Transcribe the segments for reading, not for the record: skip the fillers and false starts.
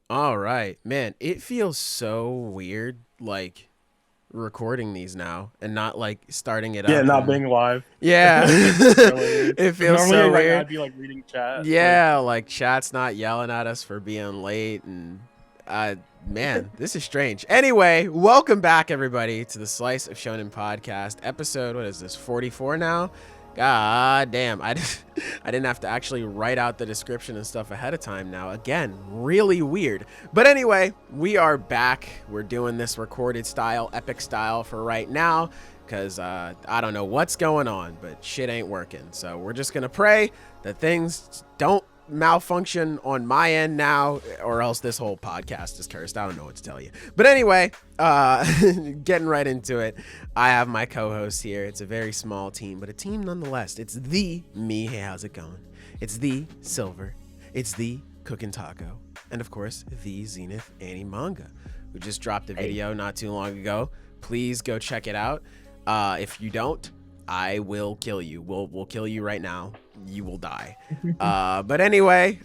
All right, man. It feels so weird, like recording these now and not like starting it Yeah, up. not And being live. yeah, It's really weird. it 'Cause feels normally, so like, weird. I'd be like reading chat. Yeah, like chat's not yelling at us for being late, and man, this is strange. Anyway, welcome back everybody to the Slice of Shonen Podcast episode. What is this? 44 now. God damn, I didn't have to actually write out the description and stuff ahead of time now. Again, really weird. But anyway, we are back. We're doing this recorded style, epic style for right now, because I don't know what's going on, but shit ain't working. So we're just going to pray that things don't malfunction on my end now, or else this whole podcast is cursed. I don't know what to tell you. But anyway, getting right into it, I have my co-host here. It's a very small team, but a team nonetheless. It's the me. Hey, how's it going? It's the Silver. It's the Cookin' Taco. And of course, the Zenith Annie Manga, who just dropped a video not too long ago. Please go check it out. If you don't, I will kill you. We'll kill you right now. You will die. But anyway,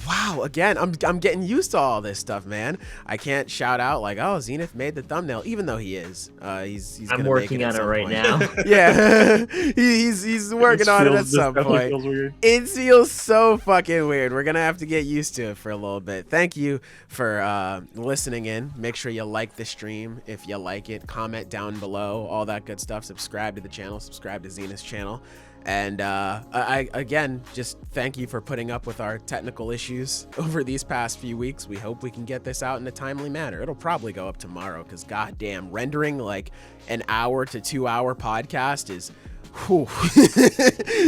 wow, again, I'm getting used to all this stuff, man. I can't shout out like, oh, Zenith made the thumbnail, even though he is. He's I'm gonna working make it on it right point. now. Yeah, he's working on it at some point. Feels weird. It feels so fucking weird. We're gonna have to get used to it for a little bit. Thank you for listening in. Make sure you like the stream if you like it. Comment down below, all that good stuff. Subscribe to the channel. Subscribe to Zenith's channel. And I again just thank you for putting up with our technical issues over these past few weeks. We hope we can get this out in a timely manner. It'll probably go up tomorrow because goddamn, rendering like an hour to 2 hour podcast is whew,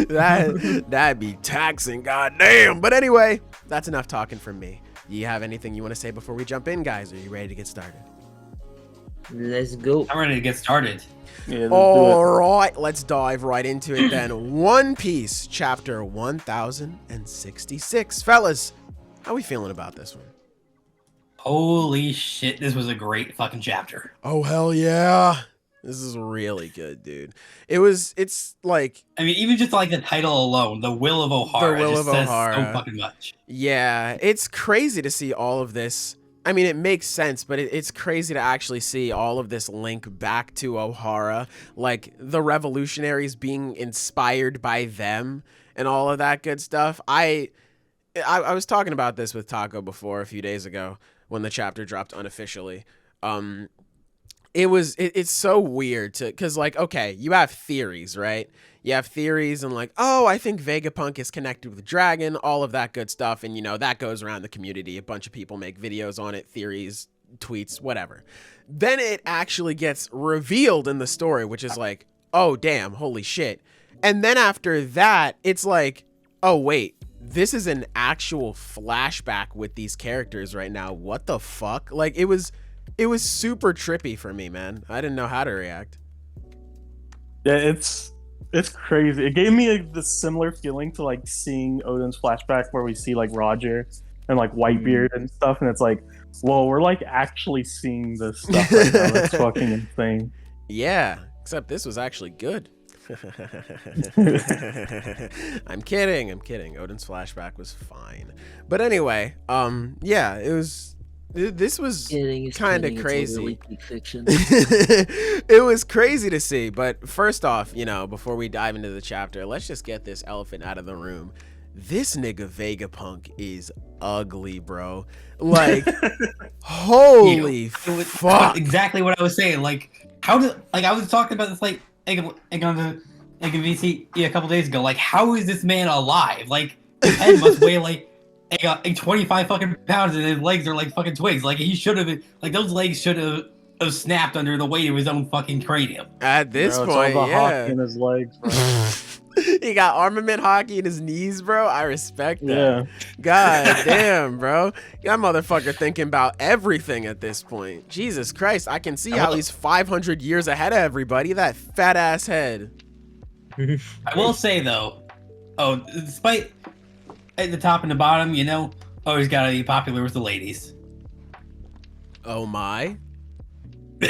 that'd be taxing, goddamn. But anyway, that's enough talking from me. Do you have anything you want to say before we jump in, guys? Are you ready to get started? Let's go. I'm ready to get started. Yeah, let's do All it. right, let's dive right into it then. One Piece, chapter 1066. Fellas, how we feeling about this one? Holy shit, this was a great fucking chapter. Oh, hell yeah. This is really good, dude. It's like... I mean, even just like the title alone, The Will of Ohara, The Will just of says Ohara. so fucking much. Yeah, it's crazy to see all of this. I mean, it makes sense, but it's crazy to actually see all of this link back to Ohara, like the revolutionaries being inspired by them and all of that good stuff. I was talking about this with Taco before a few days ago when the chapter dropped unofficially. It's so weird because like, okay, you have theories, right? You have theories and like, oh, I think Vegapunk is connected with Dragon, all of that good stuff. And, you know, that goes around the community. A bunch of people make videos on it, theories, tweets, whatever. Then it actually gets revealed in the story, which is like, oh, damn, holy shit. And then after that, it's like, oh, wait, this is an actual flashback with these characters right now. What the fuck? Like, it was super trippy for me, man. I didn't know how to react. Yeah, it's crazy. It gave me the similar feeling to like seeing Odin's flashback where we see like Roger and like Whitebeard and stuff, and it's like, whoa, we're like actually seeing this stuff right now. That's fucking insane. Yeah, except this was actually good. I'm kidding. Odin's flashback was fine. But anyway, yeah, this was kind of crazy. It was crazy to see, but first off, you know, before we dive into the chapter, let's just get this elephant out of the room. This nigga Vegapunk is ugly, bro. Like, holy fuck. Exactly what I was saying. Like, how did, like, I was talking about this, like on the VC a couple days ago. Like, how is this man alive? Like, his head must weigh like 25 fucking pounds, and his legs are like fucking twigs. Like, he should have been, like, those legs should have snapped under the weight of his own fucking cranium. At this Bro, point, it's all the yeah. hockey in his legs, bro. He got armament hockey in his knees, bro. I respect that. Yeah. God damn, bro. That motherfucker thinking about everything at this point. Jesus Christ, I can see how he's 500 years ahead of everybody. That fat ass head. I will say though, despite at the top and the bottom, you know, always gotta be popular with the ladies. Oh my. A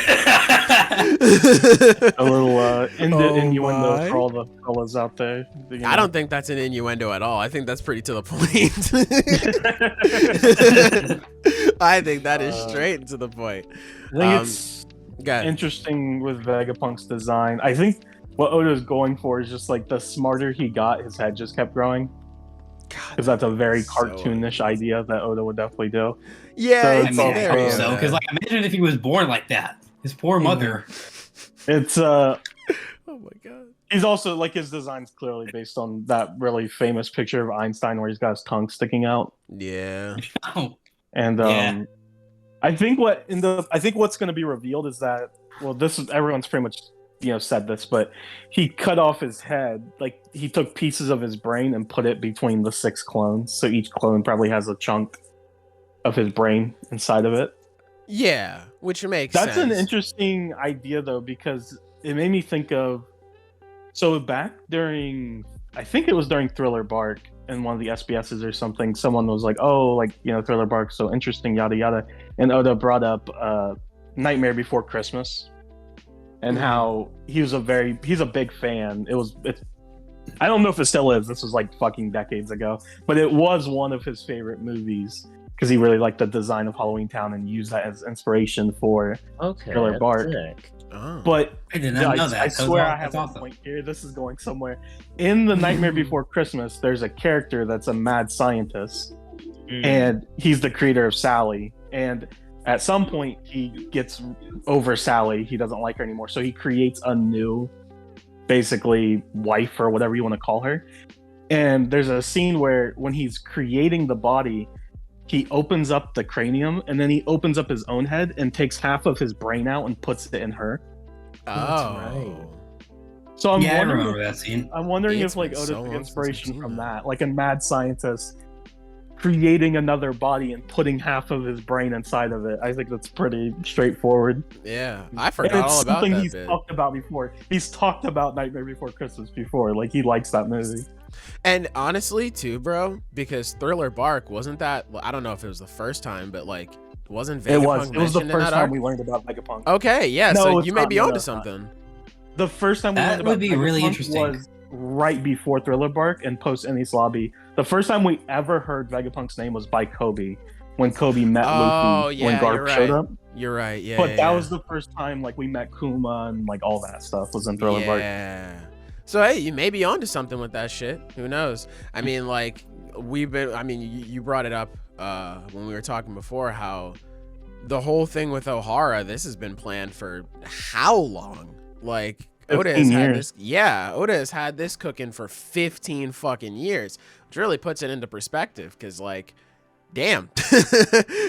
little innuendo my. for all the fellas out there. You know. I don't think that's an innuendo at all. I think that's pretty to the point. I think that is straight to the point. I think it's interesting with Vegapunk's design. I think what Oda's going for is just like the smarter he got, his head just kept growing. Because that's a very cartoonish idea that Oda would definitely do. Yeah, So I it's mean, I hope also- so. Because like, imagine if he was born like that. His poor mother. It's Oh my god. he's also like his design's clearly based on that really famous picture of Einstein where he's got his tongue sticking out. Yeah. Oh, And Yeah. I think what's going to be revealed is that this is everyone's pretty much said this, but he cut off his head. Like he took pieces of his brain and put it between the 6 clones. So each clone probably has a chunk of his brain inside of it. Yeah, which makes sense. That's an interesting idea though, because it made me think of back during I think it was during Thriller Bark in one of the SBSs or something, someone was like, Thriller Bark's so interesting, yada yada. And Oda brought up Nightmare Before Christmas and how he's a big fan. I don't know if it still is. This was like fucking decades ago, but it was one of his favorite movies because he really liked the design of Halloween Town and used that as inspiration for Thriller that's Bark. sick. Oh. But I did not know that. I swear I That's have one awesome. point here. This is going somewhere. In the Nightmare Before Christmas, there's a character that's a mad scientist, and he's the creator of Sally. And at some point, he gets over Sally. He doesn't like her anymore, so he creates a new, basically, wife or whatever you want to call her. And there's a scene where when he's creating the body, he opens up the cranium and then he opens up his own head and takes half of his brain out and puts it in her. Oh. right. So I'm I wondering remember that scene. I'm wondering It's if like been Oda so took long since I've inspiration seen from that. that, like a mad scientist creating another body and putting half of his brain inside of it. I think that's pretty straightforward. Yeah, I And forgot it's all about something that he's bit. talked about before. He's talked about Nightmare Before Christmas before. Like he likes that movie. And honestly, too, bro, because Thriller Bark wasn't that. I don't know if it was the first time, but like, wasn't Vegapunk It was the mentioned in first that time arc? we learned about Vegapunk. Okay, yeah. No, So it's you may not. be No, onto it's not. something. The first time we That learned about would be really Vegapunk interesting. was right before Thriller Bark and post Enies Lobby. The first time we ever heard Vegapunk's name was by Kobe, when Kobe met Oh, Luffy yeah, when Garp you're right. showed up. You're right. Yeah. But yeah, that yeah. was the first time like we met Kuma and like all that stuff was in Thriller Bark. Yeah. So hey, you may be onto something with that shit. Who knows? I mean, like you brought it up when we were talking before how the whole thing with Ohara, this has been planned for how long? Like Oda has 15 had years. this. Yeah, Oda has had this cooking for 15 fucking years, which really puts it into perspective. Because like, damn,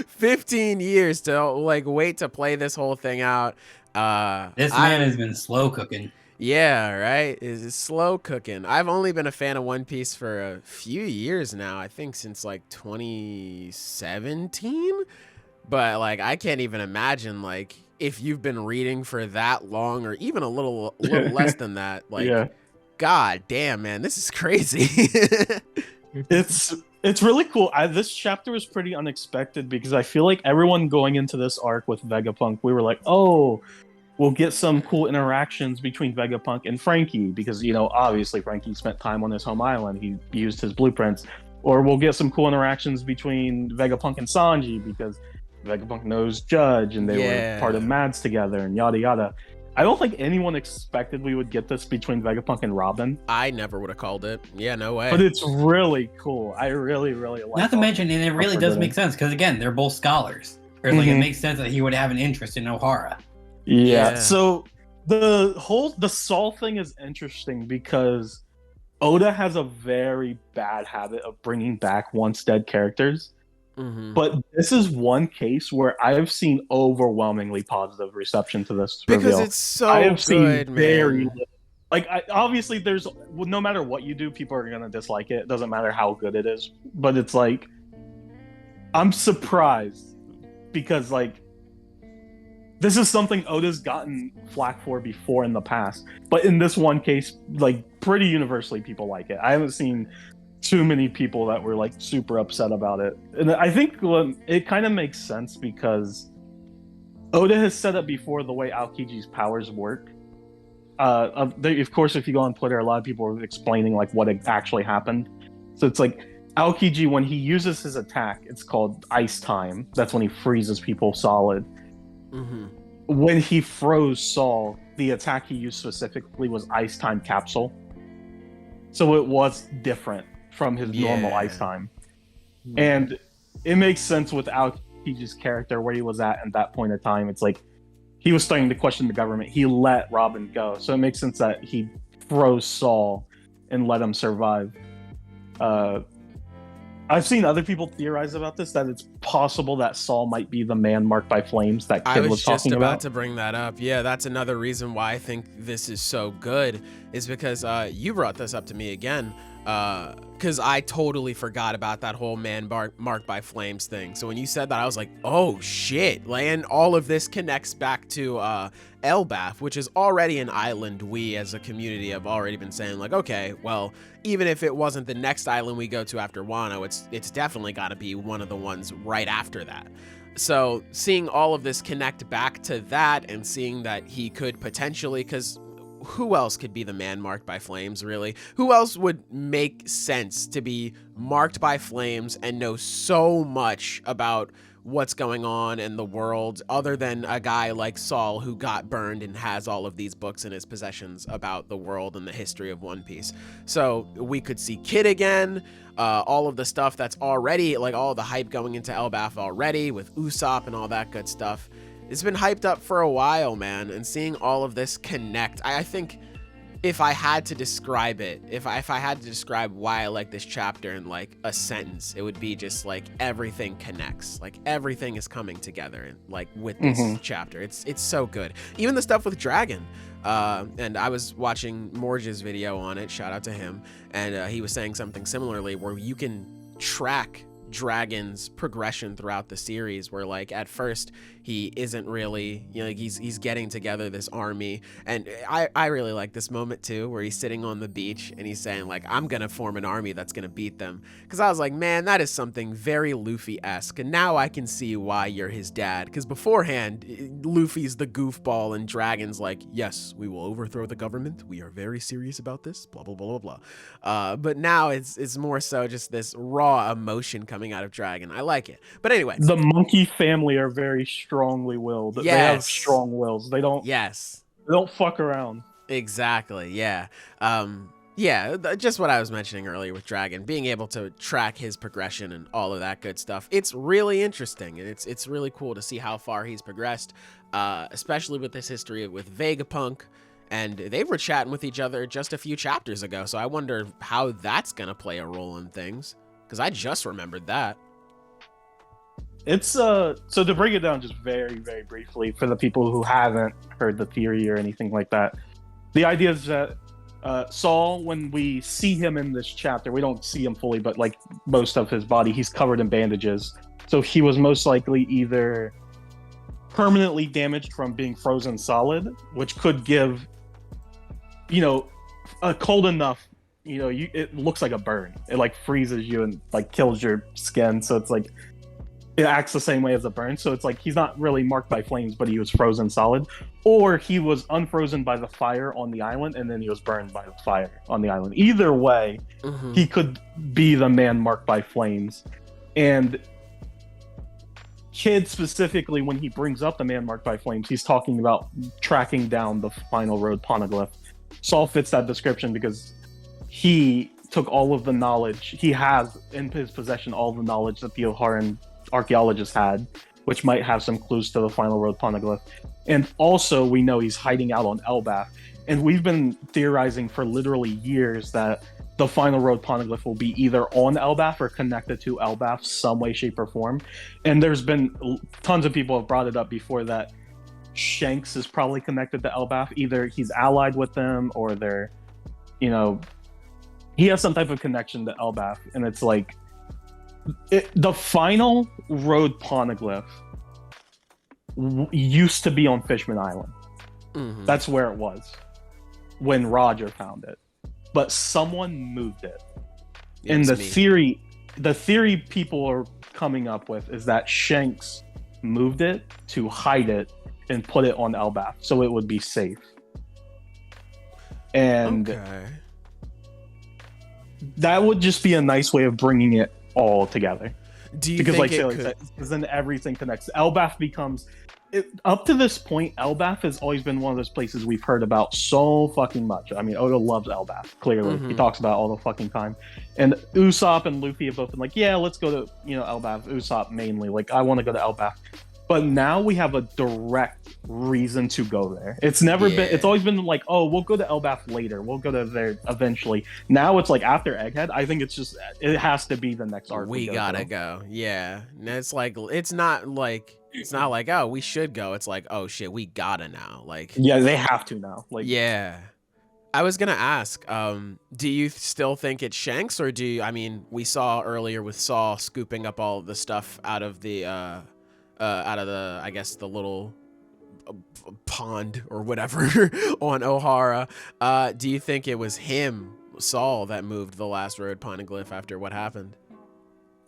15 years to like wait to play this whole thing out. This man has been slow cooking. Yeah, right. It's slow cooking. I've only been a fan of One Piece for a few years now. I think since like 2017. But like, I can't even imagine like if you've been reading for that long, or even a little less than that. Like, Yeah. God damn, man, this is crazy. It's really cool. This chapter was pretty unexpected because I feel like everyone going into this arc with Vegapunk, we were like, oh, we'll get some cool interactions between Vegapunk and Frankie because, obviously Frankie spent time on his home island. He used his blueprints. Or we'll get some cool interactions between Vegapunk and Sanji because Vegapunk knows Judge and they were part of Mads together and yada yada. I don't think anyone expected we would get this between Vegapunk and Robin. I never would have called it. Yeah, no way. But it's really cool. I really, really like it. Not to mention, and it really does make sense because again, they're both scholars. Or like it Mhm. makes sense that he would have an interest in Ohara. Yeah. Yeah. So the Saul thing is interesting because Oda has a very bad habit of bringing back once dead characters. Mhm. But this is one case where I've seen overwhelmingly positive reception to this Because reveal. it's so I have good, seen very man. little. Obviously no matter what you do, people are gonna dislike it. It doesn't matter how good it is. But it's like I'm surprised because like this is something Oda's gotten flack for before in the past. But in this one case, like pretty universally people like it. I haven't seen too many people that were like super upset about it. And I think it kind of makes sense because Oda has said it before the way Aokiji's powers work. Of course, if you go on Twitter, a lot of people are explaining like what actually happened. So it's like Aokiji, when he uses his attack, it's called Ice Time. That's when he freezes people solid. Mm-hmm. When he froze Saul, the attack he used specifically was Ice Time Capsule. So it was different from his normal Ice Time. And it makes sense with Aokiji's character, where he was at that point in time. It's like he was starting to question the government. He let Robin go. So it makes sense that he froze Saul and let him survive. I've seen other people theorize about this, that it's possible that Saul might be the man marked by flames that Kid was talking about. I was just about to bring that up. Yeah, that's another reason why I think this is so good, is because you brought this up to me again, because I totally forgot about that whole man marked by flames thing. So when you said that, I was like, oh shit. And all of this connects back to Elbaf, which is already an island we as a community have already been saying, like, okay, well, even if it wasn't the next island we go to after Wano, it's definitely got to be one of the ones right after that. So seeing all of this connect back to that, and seeing that he could potentially, because who else could be the man marked by flames, really? Who else would make sense to be marked by flames and know so much about what's going on in the world, other than a guy like Saul, who got burned and has all of these books in his possessions about the world and the history of One Piece? So we could see Kid again, all of the stuff that's already, like all the hype going into Elbaf already with Usopp and all that good stuff. It's been hyped up for a while, man, and seeing all of this connect, I think if I had to describe it, if I had to describe why I like this chapter in like a sentence, it would be just like everything connects, like everything is coming together, like with this chapter. It's so good. Even the stuff with Dragon, and I was watching Morge's video on it, shout out to him, and he was saying something similarly, where you can track Dragon's progression throughout the series, where like at first he isn't really, you know, like he's getting together this army, and I really like this moment too, where he's sitting on the beach and he's saying like, I'm gonna form an army that's gonna beat them, because I was like, man, that is something very Luffy-esque, and now I can see why you're his dad, because beforehand Luffy's the goofball and Dragon's like, yes, we will overthrow the government, we are very serious about this, blah blah blah blah blah. But now it's more so just this raw emotion coming out of Dragon. I like it. But anyway, the monkey family are very strongly willed. Yes. They have strong wills. They don't. Yes. They don't fuck around. Exactly. Yeah. Just what I was mentioning earlier with Dragon, being able to track his progression and all of that good stuff. It's really interesting, and it's really cool to see how far he's progressed, especially with this history with Vegapunk. And they were chatting with each other just a few chapters ago, so I wonder how that's gonna play a role in things, because I just remembered that. It's so to break it down just very, very briefly for the people who haven't heard the theory or anything like that. The idea is that Saul, when we see him in this chapter, we don't see him fully, but like most of his body, he's covered in bandages. So he was most likely either permanently damaged from being frozen solid, which could give, you know, a cold enough, you know, it looks like a burn. It like freezes you and like kills your skin. So it's like, it acts the same way as a burn. So it's like, he's not really marked by flames, but he was frozen solid. Or he was unfrozen by the fire on the island, and then he was burned by the fire on the island. Either way, he could be the man marked by flames. And Kid specifically, when he brings up the man marked by flames, he's talking about tracking down the final road poneglyph. Saul fits that description because he took all of the knowledge. He has in his possession all the knowledge that the Oharan archaeologists had, which might have some clues to the final road poneglyph. And also, we know he's hiding out on Elbaf. And we've been theorizing for literally years that the final road poneglyph will be either on Elbaf or connected to Elbaf some way, shape, or form. And there's been tons of people have brought it up before that Shanks is probably connected to Elbaf. Either he's allied with them, or they're, you know, he has some type of connection to Elbaf. And it's like, the final road poneglyph used to be on Fishman Island. That's where it was when Roger found it. But someone moved it. And the theory people are coming up with is that Shanks moved it to hide it and put it on Elbaf so it would be safe. And that would just be a nice way of bringing it all together. Do you Because think like it Sailor could? said, because then everything connects. Elbaf becomes up to this point. Elbaf has always been one of those places we've heard about so fucking much. I mean, Oda loves Elbaf. Clearly, he Mhm. talks about it all the fucking time. And Usopp and Luffy have both been like, "Yeah, let's go to Elbaf." Usopp mainly, like, "I want to go to Elbaf." But now we have a direct reason to go there. It's never been. It's Yeah. always been like, "Oh, we'll go to Elbaf later. We'll go to there eventually." Now it's like after Egghead. I think it's just it has to be the next arc. We gotta go. Yeah. And it's like it's not like oh we should go. It's like oh shit we gotta now. Like Yeah, they have to now. Like, yeah. I was gonna ask, do you still think it's Shanks or do you, I mean we saw earlier with Saw scooping up all the stuff out of the I guess the little pond or whatever on Ohara. Do you think it was him, Saul, that moved the last road poneglyph after what happened?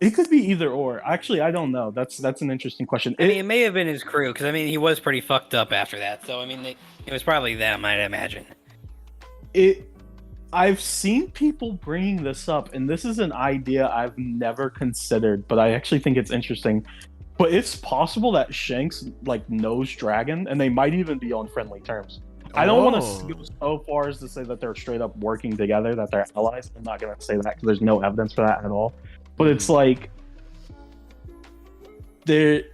it could be either or. Actually, I don't know. That's an interesting question. I mean, it may have been his crew because I mean he was pretty fucked up after that. So I mean, it was probably them, I'd imagine. I've seen people bringing this up, and this is an idea I've never considered, but I actually think it's interesting. But it's possible that Shanks like knows Dragon, and they might even be on friendly terms. I don't want to go so far as to say that they're straight up working together, that they're allies. I'm not going to say that because there's no evidence for that at all. But it's like it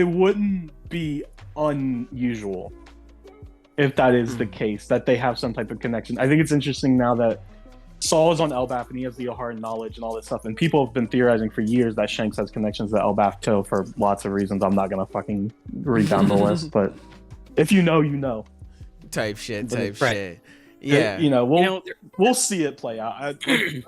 wouldn't be unusual if that is the case, that they have some type of connection. I think it's interesting now that Saul is on Elbaf and he has the Ohara knowledge and all this stuff, and people have been theorizing for years that Shanks has connections to Elbaf too for lots of reasons. I'm not gonna fucking read down the list, but if you know, you know. Type shit. Right. Yeah. We'll see it play out. I think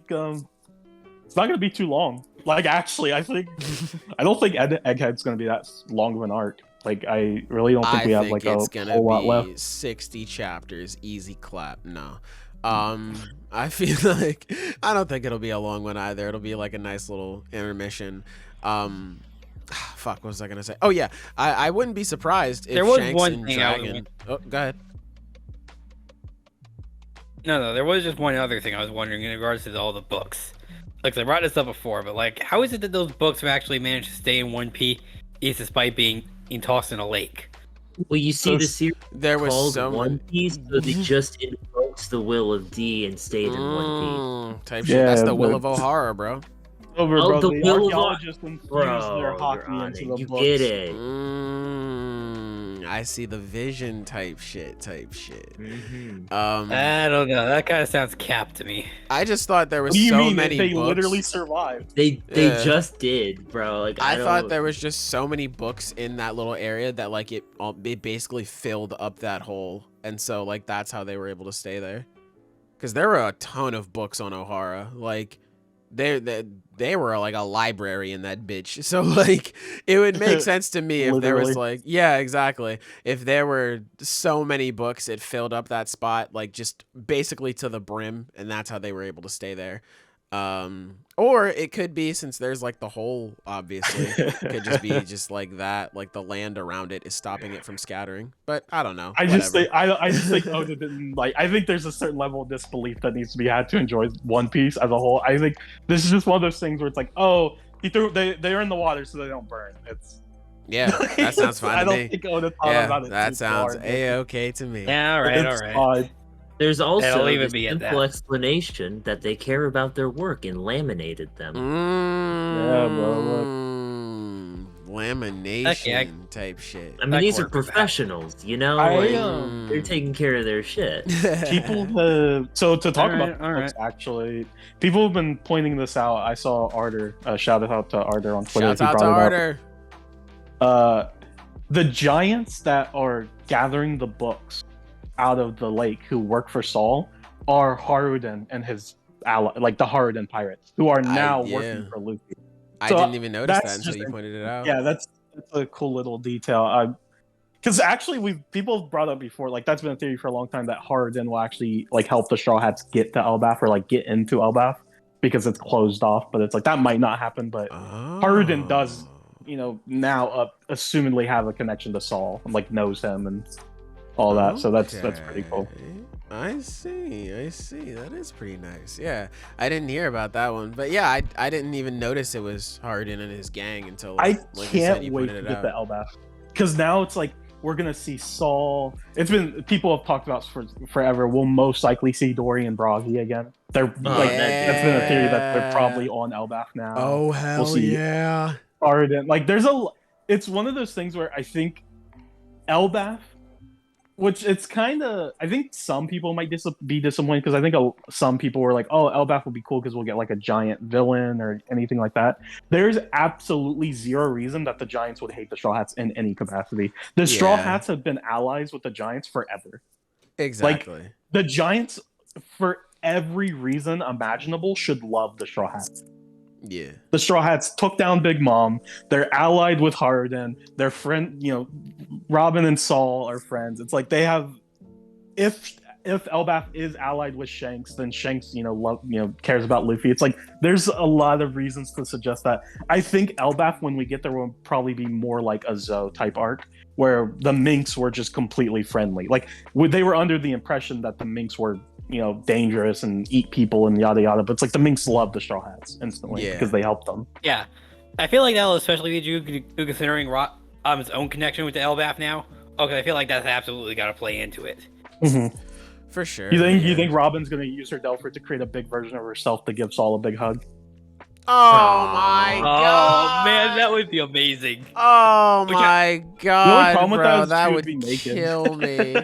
it's not gonna be too long. Like, actually, I don't think Egghead's gonna be that long of an arc. Like, I really don't think we have like a whole lot left. 60 chapters, easy clap. No. I feel like I don't think it'll be a long one either. It'll be like a nice little intermission. Fuck, what was I gonna say? Oh yeah, I wouldn't be surprised if There was Shanks one and thing Dragon. Oh, go ahead. No, there was just one other thing I was wondering in regards to all the books. Like I brought this up before, but like, how is it that those books have actually managed to stay in one piece despite being tossed in a lake? Well, you see, the series There was called so One Piece, so they just invoked the will of D and stayed in One Piece. Type shit. Yeah, That's the will but- of Ohara, bro. Over, Oh, bro. the The will of archaeologists infused their Bro, hockey you're on into it. the You books. get it. I see the vision type shit. Mhm. I don't know. That kind of sounds capped to me. I just thought there was What do you so mean? many They books. literally survived. They Yeah. just did, bro. Like I thought don't- there was just so many books in that little area that like it basically filled up that hole, and so like that's how they were able to stay there. Because there were a ton of books on Ohara, like they were like a library in that bitch. So like it would make sense to me if there was Literally. like, yeah, exactly. If there were so many books, it filled up that spot like just basically to the brim, and that's how they were able to stay there. Or it could be, since there's like the hole, obviously, it could just be just like that, like the land around it is stopping it from scattering. But I don't know. I just whatever. think I just think Oda didn't like. I think there's a certain level of disbelief that needs to be had to enjoy One Piece as a whole. I think this is just one of those things where it's like, oh, they're in the water so they don't burn. It's Yeah, that sounds fine I to don't me. think Oda thought about Yeah, it. that too sounds far. a-okay to me. Yeah, all right, all It's right. odd. There's also That'll even the be at simple that. explanation that they care about their work and laminated them. Yeah, Lamination type shit. I mean, That these are worked for that. professionals, you know? I, Like, they're taking care of their shit. People so to talk Alright, about alright. books, actually, people have been pointing this out. I saw Arter, shout out to Arter on Twitter. Shouts out to brought Arter. it up. The giants that are gathering the books out of the lake who work for Saul are Haruden and his ally, like the Haruden pirates, who are now working for Luffy. I So, didn't even notice that's that until just you pointed it out. Yeah, that's a cool little detail. Because actually, people have brought up before, like that's been a theory for a long time, that Haruden will actually like help the Straw Hats get to Elbaf or like get into Elbaf because it's closed off. But it's like that might not happen. But Haruden does, now assumedly have a connection to Saul and like knows him and all that. So that's pretty cool. I see. That is pretty nice. Yeah, I didn't hear about that one, but yeah, I didn't even notice it was Harden and his gang until I like you said, can't you wait pointed to it get the out. Elbaf, because now it's like we're gonna see Saul. It's been people have talked about for forever. We'll most likely see Dory and Bragi again. They're like that's been a theory that they're probably on Elbaf now. Oh hell we'll see yeah! Arden. Like there's it's one of those things where I think Elbaf, which it's kind of, I think some people might be disappointed because I think some people were like, oh, Elbaf will be cool because we'll get like a giant villain or anything like that. There's absolutely zero reason that the Giants would hate the Straw Hats in any capacity. The Straw Hats have been allies with the Giants forever. Exactly. Like, the Giants, for every reason imaginable, should love the Straw Hats. Yeah. The Straw Hats took down Big Mom. They're allied with Harden. They're friend, Robin and Saul are friends. It's like they have, if Elbaf is allied with Shanks, then Shanks, cares about Luffy. It's like there's a lot of reasons to suggest that. I think Elbaf, when we get there, will probably be more like a Zoe type arc, where the Minks were just completely friendly. Like they were under the impression that the Minks were dangerous and eat people and yada yada, but it's like the Minks love the Straw Hats instantly because they helped them. Yeah, I feel like that'll especially lead you considering his own connection with the Elbaf now. Okay, I feel like that's absolutely got to play into it. Mm-hmm. For sure. You think Robin's gonna use her Delpher to create a big version of herself to give Saul a big hug? Oh my god! Oh man, that would be amazing. Oh my god, problem with bro, that would kill me.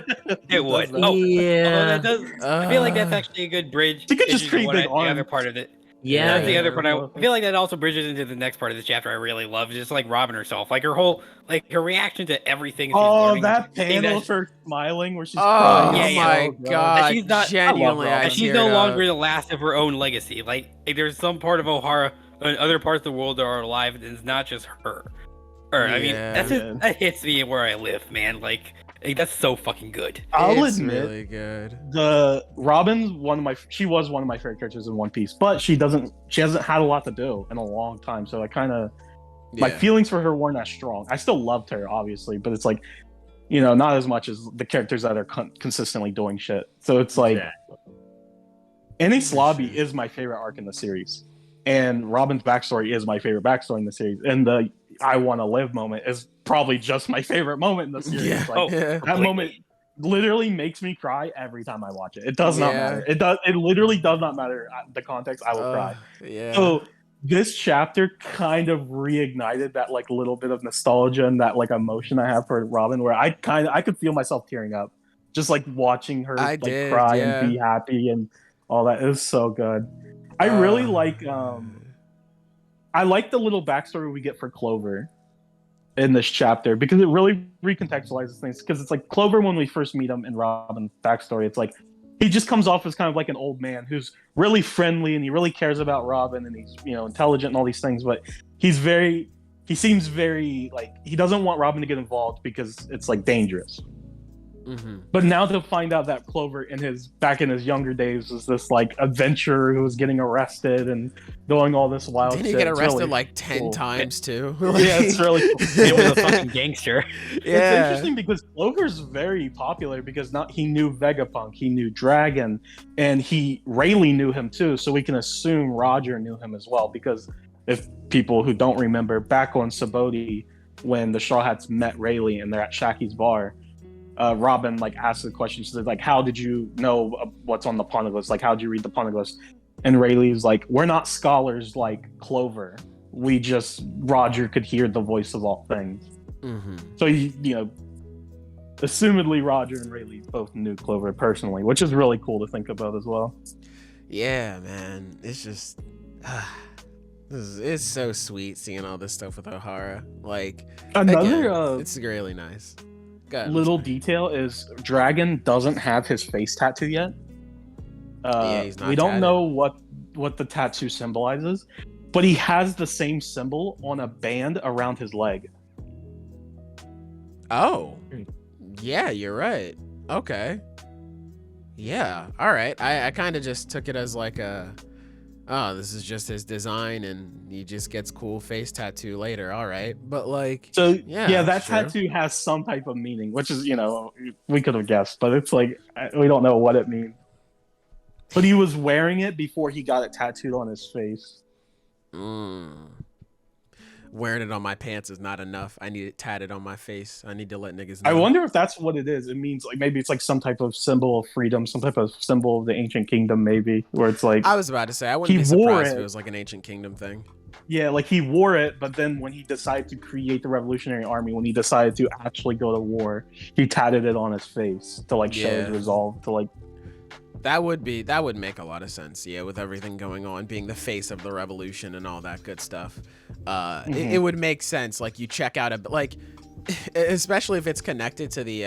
It would. Yeah. That does. I feel like that's actually a good bridge. You could just create big the arms. other part of it. Yeah. That's the other part. I feel like that also bridges into the next part of this chapter. I really love just like Robin herself, like her whole, like her reaction to everything. Oh, that panel of her smiling where she's oh crying. my god! She's not genuinely, I she's no longer the last of her own legacy. Like there's some part of Ohara and other parts of the world that are alive, and it's not just her. Or I mean, that hits me where I live, man. Like that's so fucking good. I'll it's admit, really good. The Robin's she was one of my favorite characters in One Piece, but she hasn't had a lot to do in a long time. So I kind of my feelings for her weren't as strong. I still loved her, obviously, but it's like not as much as the characters that are consistently doing shit. So it's like Enies Lobby is my favorite arc in the series, and Robin's backstory is my favorite backstory in the series, and the I Want to Live moment is probably just my favorite moment in the series. Yeah. Like, that moment literally makes me cry every time I watch it. It does not matter. It literally does not matter the context. I will cry. Yeah. So this chapter kind of reignited that like little bit of nostalgia and that like emotion I have for Robin, where I could feel myself tearing up just like watching her cry and be happy and all that. It was so good. I really like I like the little backstory we get for Clover in this chapter because it really recontextualizes things. Because it's like Clover, when we first meet him in Robin's backstory, it's like he just comes off as kind of like an old man who's really friendly and he really cares about Robin and he's intelligent and all these things, but he seems very like he doesn't want Robin to get involved because it's like dangerous. Mm-hmm. But now to find out that Clover back in his younger days was this like adventurer who was getting arrested and doing all this wild shit. Didn't he get arrested like 10 times too? Yeah, it's really cool. He was a fucking gangster. It's interesting because Clover's very popular because he knew Vegapunk, he knew Dragon, and Rayleigh knew him too, so we can assume Roger knew him as well, because if people who don't remember, back on Saboti, when the Straw Hats met Rayleigh and they're at Shaki's bar, Robin like asked the question. She said like, "How did you know what's on the Poneglyphs? Like, how did you read the Poneglyphs?" And Rayleigh's like, "We're not scholars like Clover. Roger could hear the voice of all things." Mm-hmm. So assumedly Roger and Rayleigh both knew Clover personally, which is really cool to think about as well. Yeah, man, it's just it's so sweet seeing all this stuff with Ohara. Like another, it's really nice. Little detail is Dragon doesn't have his face tattoo yet. He's not we don't know what the tattoo symbolizes, but he has the same symbol on a band around his leg. Oh, yeah, you're right. Okay. Yeah, all right. I kind of just took it as like oh, this is just his design and he just gets cool face tattoo later. All right. But like, So yeah, that sure. tattoo has some type of meaning, which is, we could have guessed, but it's like we don't know what it means. But he was wearing it before he got it tattooed on his face. Wearing it on my pants is not enough. I need it tatted on my face. I need to let niggas know. I wonder if that's what it is. It means like maybe it's like some type of symbol of freedom, some type of symbol of the ancient kingdom, maybe, where it's like I was about to say I wouldn't be surprised if it was like an ancient kingdom thing. Yeah, like he wore it, but then when he decided to create the Revolutionary Army, when he decided to actually go to war, he tatted it on his face to like show his resolve to like. That would make a lot of sense, yeah, with everything going on, being the face of the revolution and all that good stuff. It would make sense. Like you check out especially if it's connected to the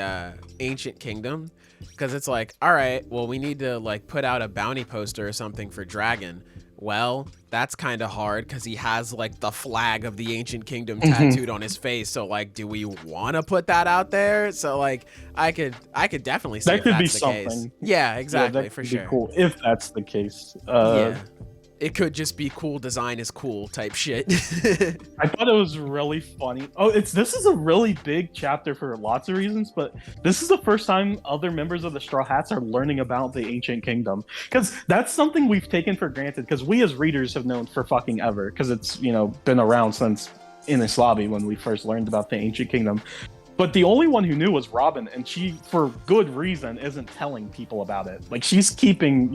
ancient kingdom, because it's like, all right, well, we need to like put out a bounty poster or something for Dragon. Well, that's kind of hard because he has like the flag of the ancient kingdom tattooed on his face. So like, do we want to put that out there? So like, I could definitely see that if could that's be the something. case. Yeah, exactly, that for could sure. be cool if that's the case. Yeah, it could just be cool. Design is cool type shit. I thought it was really funny. Oh, this is a really big chapter for lots of reasons, but this is the first time other members of the Straw Hats are learning about the ancient kingdom, because that's something we've taken for granted, because we as readers have known for fucking ever, because it's been around since Ines Lobby when we first learned about the ancient kingdom. But the only one who knew was Robin, and she, for good reason, isn't telling people about it. Like she's keeping,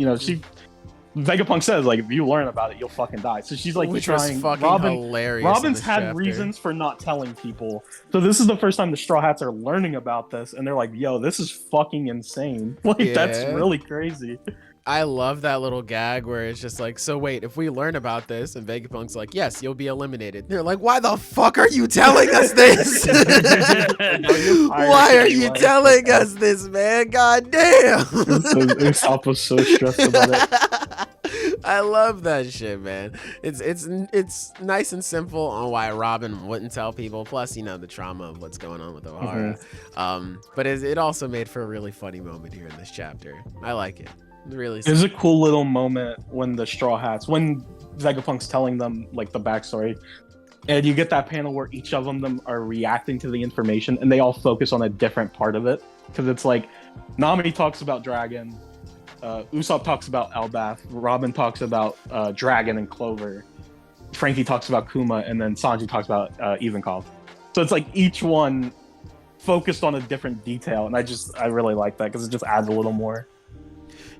Vegapunk says, like, if you learn about it, you'll fucking die. So she's like Which was trying. fucking hilarious. Robin's in this had chapter. reasons for not telling people. So this is the first time the Straw Hats are learning about this, and they're like, "Yo, this is fucking insane! Like, that's really crazy." I love that little gag where it's just like, so wait, if we learn about this, and Vegapunk's like, yes, you'll be eliminated. They're like, why the fuck are you telling us this? Why are you telling us this, man? God damn. Usopp was so stressed about it. I love that shit, man. It's nice and simple on why Robin wouldn't tell people. Plus, the trauma of what's going on with Ohara. But it also made for a really funny moment here in this chapter. I like it. Really, there's a cool little moment when the Straw Hats, when Vegapunk's telling them like the backstory, and you get that panel where each of them are reacting to the information, and they all focus on a different part of it, because it's like Nami talks about Dragon, Usopp talks about Elbaf, Robin talks about Dragon and Clover, Frankie talks about Kuma, and then Sanji talks about Ivankov. So it's like each one focused on a different detail, and I really like that because it just adds a little more.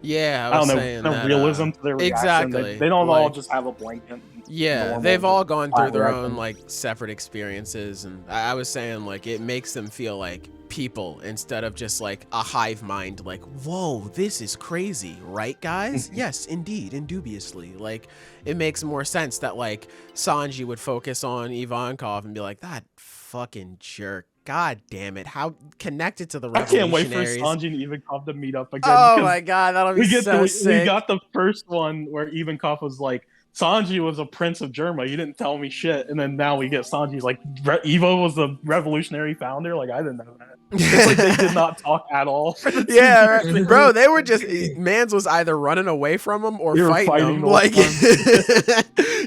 Yeah, I don't know, realism to their reaction. Exactly. They don't all just have a blanket. Yeah, they've all gone through their own like separate experiences, and I was saying like it makes them feel like people instead of just like a hive mind. Like, whoa, this is crazy, right, guys? Yes, indeed, indubiously. Like, it makes more sense that like Sanji would focus on Ivankov and be like, that fucking jerk. God damn it! How connected to the revolutionaries? I can't wait for Sanji and Ivankov to meet up again. Oh my god, that'll be so sick. We got the first one where Ivankov was like, Sanji was a prince of Germa. You didn't tell me shit. And then now we get Sanji's like, Evo was the revolutionary founder. Like, I didn't know that. It's like they did not talk at all. Yeah, right. Bro, they were just Mans was either running away from him or fighting him. Like,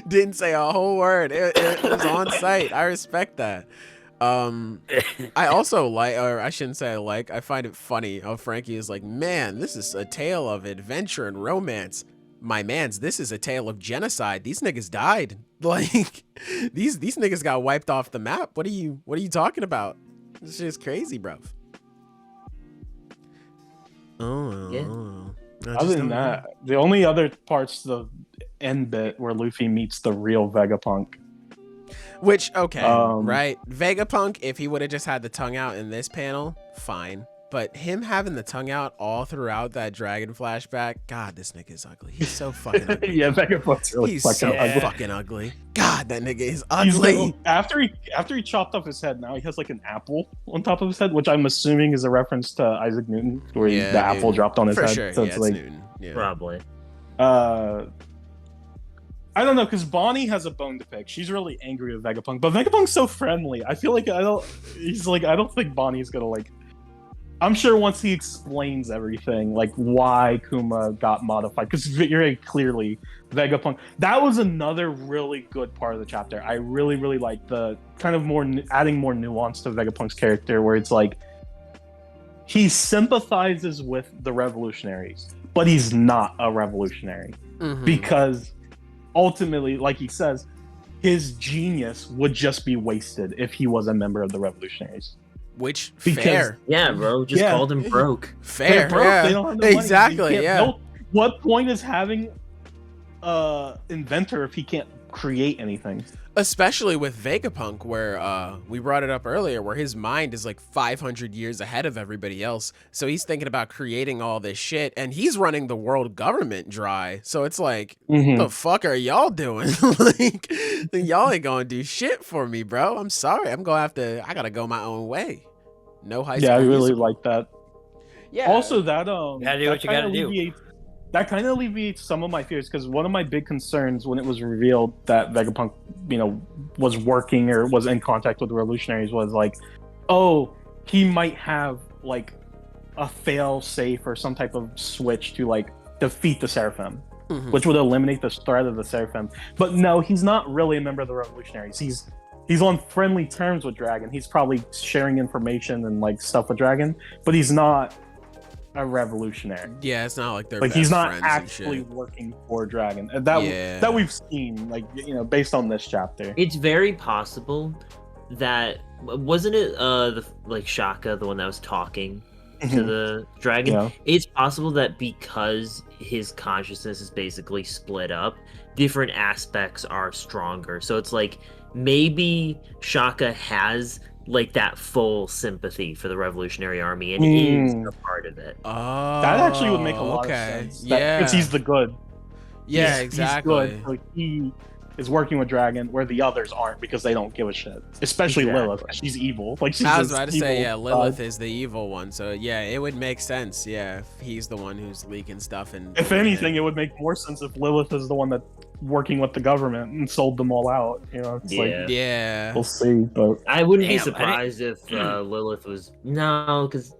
didn't say a whole word. It was on site. I respect that. I also like, or I shouldn't say I find it funny how Frankie is like, man, this is a tale of adventure and romance. My mans, this is a tale of genocide. These niggas died. Like, these niggas got wiped off the map. What are you talking about? This shit is crazy, bruv. Oh, yeah. Other than that, the only other parts of the end bit where Luffy meets the real Vegapunk. Which, okay, right? Vegapunk, if he would have just had the tongue out in this panel, fine. But him having the tongue out all throughout that Dragon flashback, God, this nigga is ugly. He's so fucking ugly. Yeah, Vegapunk's really fucking ugly. God, that nigga is ugly. After he chopped off his head, now he has like an apple on top of his head, which I'm assuming is a reference to Isaac Newton, where the apple dropped on his head. Sure. So it's like Newton. Yeah. Probably. I don't know, because Bonnie has a bone to pick. She's really angry with Vegapunk, but Vegapunk's so friendly. I feel like I don't think Bonnie's gonna like I'm sure once he explains everything, like why Kuma got modified, because very clearly Vegapunk. That was another really good part of the chapter. I really, really like the kind of adding more nuance to Vegapunk's character, where it's like he sympathizes with the revolutionaries, but he's not a revolutionary because ultimately, like he says, his genius would just be wasted if he was a member of the revolutionaries. Which Because- fair. Yeah, bro. Just called him broke. Fair. They're broke, Yeah. they don't have the money, Exactly. they can't Yeah. build- What point is having inventor if he can't create anything? Especially with Vegapunk, where we brought it up earlier, where his mind is like 500 years ahead of everybody else. So he's thinking about creating all this shit, and he's running the world government dry. So it's like, the fuck are y'all doing? Like, y'all ain't gonna do shit for me, bro. I'm sorry. I gotta go my own way. No high school. Yeah, I really Musical. like that. Yeah. Also, that You gotta do that what you gotta kinda do. alleviates- That kind of alleviates some of my fears, because one of my big concerns when it was revealed that Vegapunk, was working or was in contact with the revolutionaries was like, oh, he might have like a fail safe or some type of switch to like defeat the Seraphim, which would eliminate the threat of the Seraphim. But no, he's not really a member of the revolutionaries. He's on friendly terms with Dragon. He's probably sharing information and like stuff with Dragon, but he's not a revolutionary. Yeah, it's not like they're Like best he's not friends actually and shit. working for Dragon. And Yeah. that we've seen, like based on this chapter. It's very possible that wasn't it Shaka, the one that was talking to the dragon. Yeah. It's possible that because his consciousness is basically split up, different aspects are stronger. So it's like maybe Shaka has like that full sympathy for the Revolutionary Army and is a part of it. Oh, That actually would make a lot okay. of sense. Yeah. Because he's the good. Yeah, He's exactly. good, so he is working with Dragon where the others aren't because they don't give a shit. Especially Exactly. Lilith. She's evil. Like she's I was this about to say, evil Lilith god. is the evil one. So yeah, it would make sense. Yeah, if he's the one who's leaking stuff and. If anything, it would make more sense if Lilith is the one that's working with the government and sold them all out. It's like Yeah. we'll see, but I wouldn't be Damn, I surprised if Lilith was because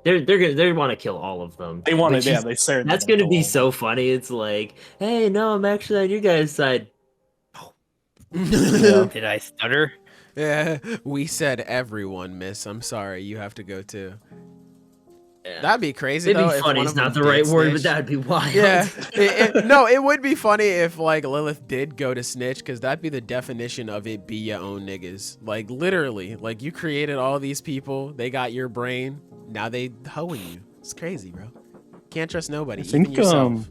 they want to kill all of them. they want Which to. Yeah, is- they say That's gonna be so funny. It's like, hey, no, I'm actually on you guys' side. Yeah. Did I stutter? Yeah, we said everyone, miss. I'm sorry, you have to go too. Yeah. That'd be crazy Maybe though. if funny one is of not them the right did word, but snitch. that'd be wild. Yeah, no, it would be funny if like Lilith did go to snitch, because that'd be the definition of it be your own niggas. Like literally, like you created all these people, they got your brain, now they hoeing you. It's crazy, bro. Can't trust nobody, I think even yourself.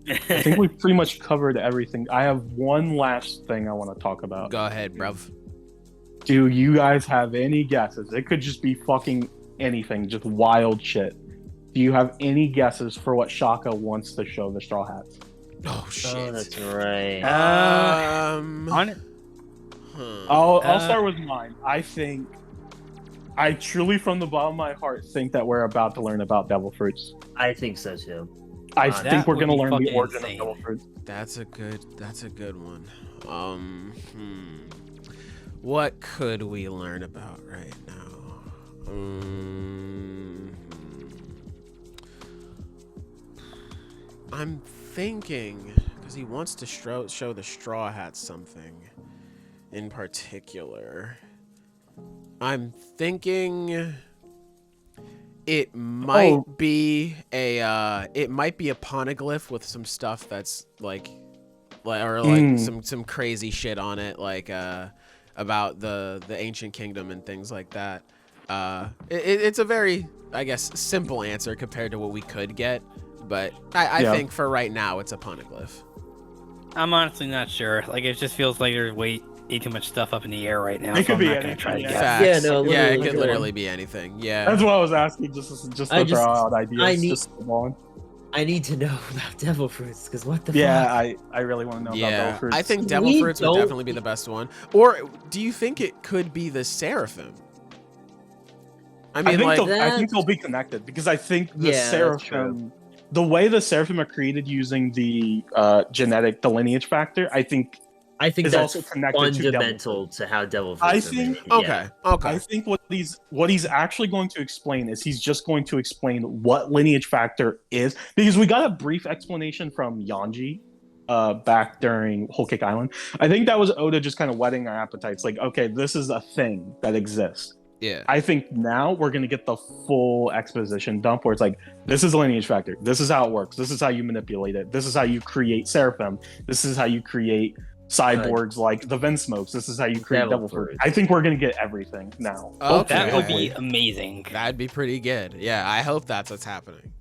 I think we pretty much covered everything. I have one last thing I want to talk about. Go ahead, bruv. Do you guys have any guesses? It could just be fucking anything, just wild shit. Do you have any guesses for what Shaka wants to show the Straw Hats? Oh shit. Oh, that's right. On it. I'll start with mine. I truly, from the bottom of my heart, think that we're about to learn about devil fruits. I think so too. I That think we're would gonna be learn the fucking origin insane. of devil fruits. That's a good one. What could we learn about right now? I'm thinking, because he wants to show the Straw Hats something in particular. I'm thinking it might be a poneglyph with some stuff that's like some crazy shit on it, like about the ancient kingdom and things like that. It's a very, I guess, simple answer compared to what we could get, but I think for right now it's a poneglyph. I'm honestly not sure. Like, it just feels like there's way too much stuff up in the air right now. It could so be I'm not gonna anything, try to yeah. guess. Facts. Yeah, no, yeah, it literally. could literally be anything. Yeah. That's what I was asking, just to throw out ideas. I need- just on. I need to know about devil fruits because what the Yeah, fuck? I really want to know about Yeah, devil fruits. I think devil We fruits would don't- definitely be the best one. Or do you think it could be the seraphim? I mean, like, I think they'll be connected because I think the Yeah, that's seraphim, the way the seraphim are created using the the lineage factor, I think I think is that's also connected to fundamental to how devil fruits I are think- made. Okay. Okay. I think what he's actually going to explain is he's just going to explain what lineage factor is, because we got a brief explanation from Yanji back during Whole Cake Island. I think that was Oda just kind of whetting our appetites, like, okay, this is a thing that exists. Yeah. I think now we're gonna get the full exposition dump where it's like, this is a lineage factor, this is how it works, this is how you manipulate it, this is how you create Seraphim, this is how you create cyborgs like the Vinsmokes, this is how you create Devil Devil Fruit. Fruit. I think we're gonna get everything now. Okay. That would be Hopefully. amazing. That'd be pretty good. Yeah, I hope that's what's happening.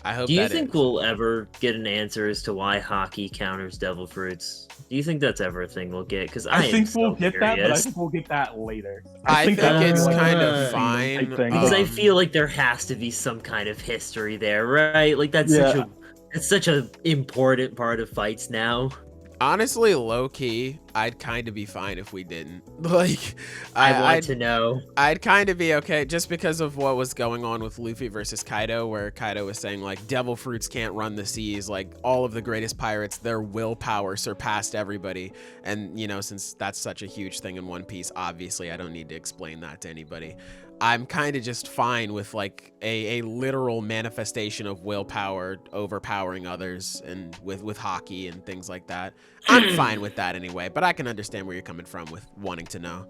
I hope. Do you that think is. we'll ever get an answer as to why hockey counters devil fruits? Do you think that's ever a thing we'll get? Because I think we'll get that, but I curious. think we'll get that later. I think that'll be it's like a kind uh, of type fine. thing. Because I Um, feel like there has to be some kind of history there, right? Like that's such a important part of fights now. Honestly, low key, I'd kind of be fine if we didn't. Like, I want I'd, to know. I'd kind of be okay just because of what was going on with Luffy versus Kaido, where Kaido was saying like devil fruits can't run the seas, like all of the greatest pirates, their willpower surpassed everybody. And you know, since that's such a huge thing in One Piece, obviously I don't need to explain that to anybody. I'm kind of just fine with like a literal manifestation of willpower overpowering others, and with hockey and things like that. I'm fine with that anyway, but I can understand where you're coming from with wanting to know.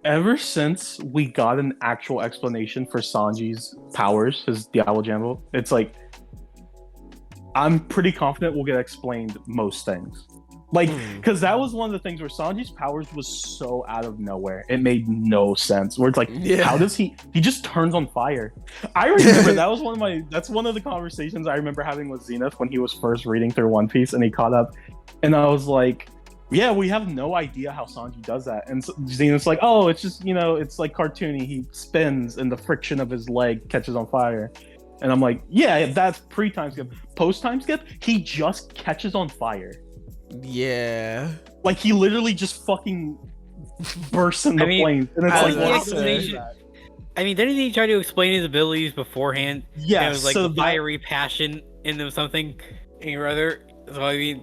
Ever since we got an actual explanation for Sanji's powers, his Diablo Jambo, it's like, I'm pretty confident we'll get explained most things. Like, because that was one of the things where Sanji's powers was so out of nowhere. It made no sense. Where it's like, Yeah. how does he just turns on fire? I remember that's one of the conversations I remember having with Zenith when he was first reading through One Piece and he caught up. And I was like, yeah, we have no idea how Sanji does that. And Zenith's like, oh, it's just, you know, it's like cartoony. He spins and the friction of his leg catches on fire. And I'm like, yeah, that's pre-time skip. Post-time skip, he just catches on fire. Yeah. Like, he literally just fucking bursts in the flames. And it's I like, was wow, gonna say- that. I mean, didn't he try to explain his abilities beforehand? Yeah, It was like so the fiery passion in them, something or other. So I mean,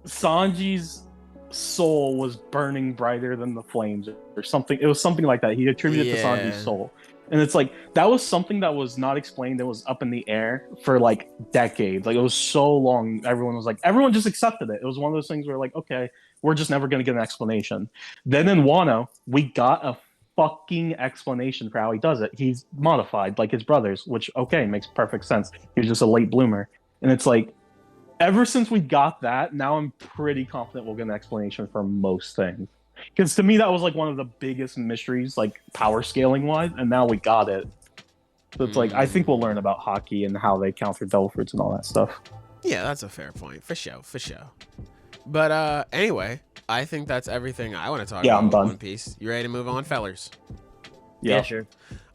Sanji's soul was burning brighter than the flames or something. It was something like that. He attributed it to Yeah. Sanji's soul. And it's like, that was something that was not explained. It was up in the air for like decades. Like, it was so long. Everyone just accepted it. It was one of those things where like, okay, we're just never going to get an explanation. Then in Wano, we got a fucking explanation for how he does it. He's modified like his brothers, which, okay, makes perfect sense. He was just a late bloomer. And it's like, ever since we got that, now I'm pretty confident we'll get an explanation for most things. Because to me, that was like one of the biggest mysteries, like power scaling wise, and now we got it. So it's like, I think we'll learn about hockey and how they counter devil fruits and all that stuff. Yeah, that's a fair point. For sure. But anyway, I think that's everything I want to talk Yeah, about I'm with done. One Piece. You ready to move on, fellers? Yeah, sure.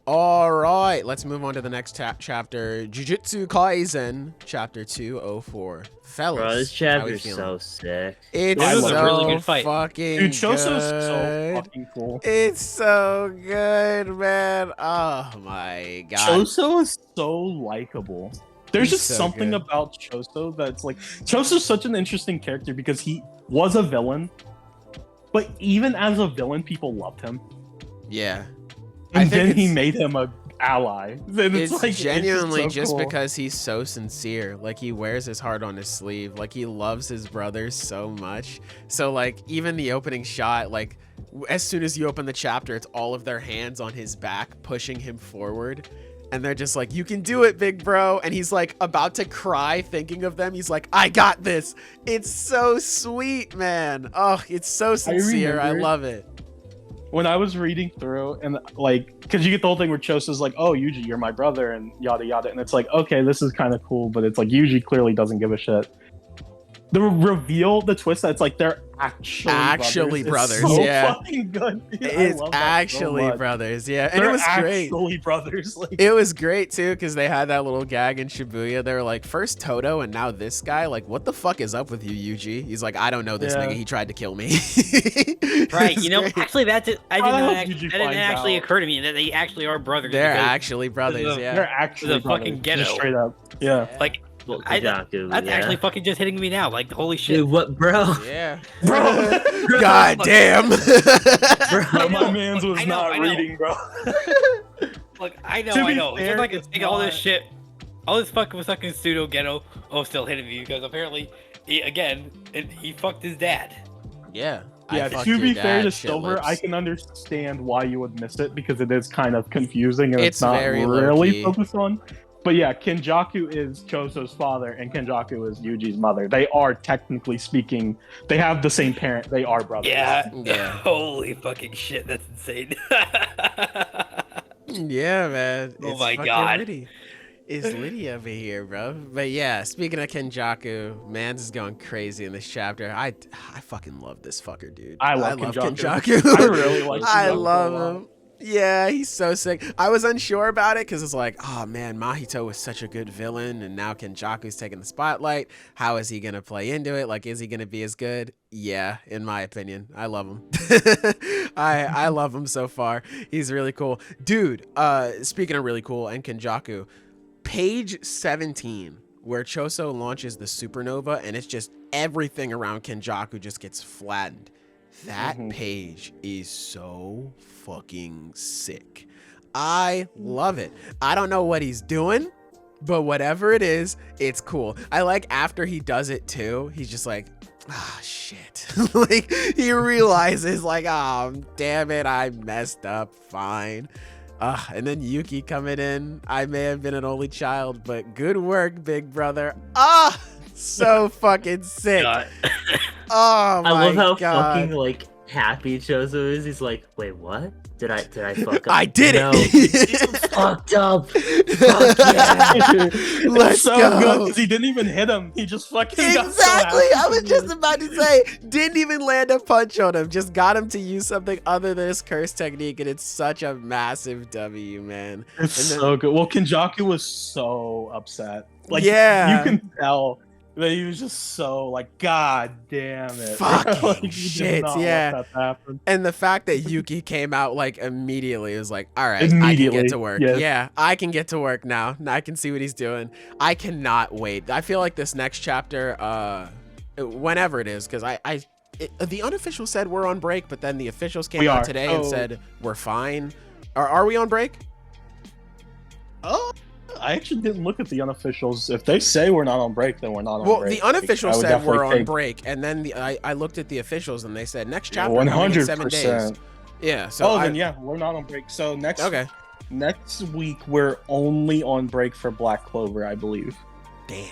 All right, let's move on to the next chapter. Jujutsu Kaisen Chapter 204. Fellas, Bro, this how we chapter's feeling? so sick. It's This was so a really good fight. fucking Dude, Choso's so good. fucking cool. It's so good, man. Oh my god. Choso is so likable. There's He's just so something good. about Choso that's like, Choso's such an interesting character because he was a villain, but even as a villain, people loved him. Yeah. And then he it's- made him a ally. Then It's like, it's genuinely just cool. because he's so sincere. Like, he wears his heart on his sleeve. Like, he loves his brothers so much. So, like, even the opening shot, like, as soon as you open the chapter, it's all of their hands on his back, pushing him forward. And they're just like, you can do it, big bro. And he's like about to cry thinking of them. He's like, I got this. It's so sweet, man. Oh, it's so sincere. I remember- love it. When I was reading through and like, because you get the whole thing where Choso's like, oh, Yuji, you're my brother, and yada yada, and it's like, okay, this is kind of cool, but it's like Yuji clearly doesn't give a shit. The reveal, the twist that it's like they're actually brothers, is so yeah. fucking good. Dude. I It's love that so actually much. brothers. Yeah. And They're it was great. actually brothers. Like, It was great too, because they had that little gag in Shibuya. They were like, first Toto and now this guy. Like, what the fuck is up with you, Yuji? He's like, I don't know this Yeah. nigga. He tried to kill me. right? It's You know, great. actually, that didn't hope Yuji that didn't finds actually out. occur to me that they actually are brothers. They're because, actually brothers. the- Yeah. they're actually The fucking brothers, just ghetto. straight up. Yeah. like, Well, I- Kenjaku, That's yeah. actually fucking just hitting me now. Like, holy shit. Dude, what, bro? Yeah. Bro. God damn. Bro, Bro, my know, man's look, was I know, not I know. reading, bro. Look, I To know. be It's fair, just like it's all this not- shit. All this fucking pseudo ghetto. Oh, still hitting me because apparently, he fucked his dad. Yeah. Yeah, fucked to your be fair dad, to shit Silver, lips. I can understand why you would miss it because it is kind of confusing and It's it's not very really low-key. focused on. But yeah, Kenjaku is Choso's father and Kenjaku is Yuji's mother. They are technically speaking, they have the same parent. They are brothers. Yeah. Yeah. Holy fucking shit, that's insane. Yeah, man. Oh It's my fucking God. Liddy. It's Liddy over here, bro. But yeah, speaking of Kenjaku, Mans is going crazy in this chapter. I fucking love this fucker, dude. I love Kenjaku. I really like I Kenjaku a love lot. him. Yeah, he's so sick. I was unsure about it because it's like, oh man, Mahito was such a good villain, and now Kenjaku's taking the spotlight. How is he gonna play into it? Like, is he gonna be as good? Yeah, in my opinion, I love him. I love him so far. He's really cool, dude. Speaking of really cool, and Kenjaku, page 17, where Choso launches the supernova, and it's just everything around Kenjaku just gets flattened. That page is so fucking sick. I love it. I don't know what he's doing, but whatever it is, it's cool. I like after he does it too, he's just like, ah, shit. Like, he realizes, like, oh, damn it, I messed up. Fine. And then Yuki coming in. I may have been an only child, but good work, big brother. So fucking sick. God. Oh my I love how God. fucking like happy Choso is. He's like, wait, what? Did I fuck up? I did No. it. Fucked up. Fuck yeah. Let's It's so go. good because he didn't even hit him. He just fucking got so Exactly. happy. I was just about to say, didn't even land a punch on him. Just got him to use something other than his curse technique, and it's such a massive W, man. It's And then- so good. Well, Kenjaku was so upset. Like, Yeah. you can tell that he was just so like, God damn it. Fucking Like, he did shit, not want yeah. that to happen. And the fact that Yuki came out like immediately was like, all right, I can Immediately, get to work. yes. Yeah, I can get to work now. I can see what he's doing. I cannot wait. I feel like this next chapter, whenever it is, because the unofficial said we're on break, but then the officials came We out are. today and Oh. said we're fine. Are we on break? Oh, I actually didn't look at the unofficials. If they say we're not on break, then we're not on Well, break. the unofficial I would said we're definitely on take break, and then I looked at the officials and they said next chapter coming in 7 days. 100%. Yeah. So Then yeah, we're not on break. So next okay. week we're only on break for Black Clover, I believe. Damn.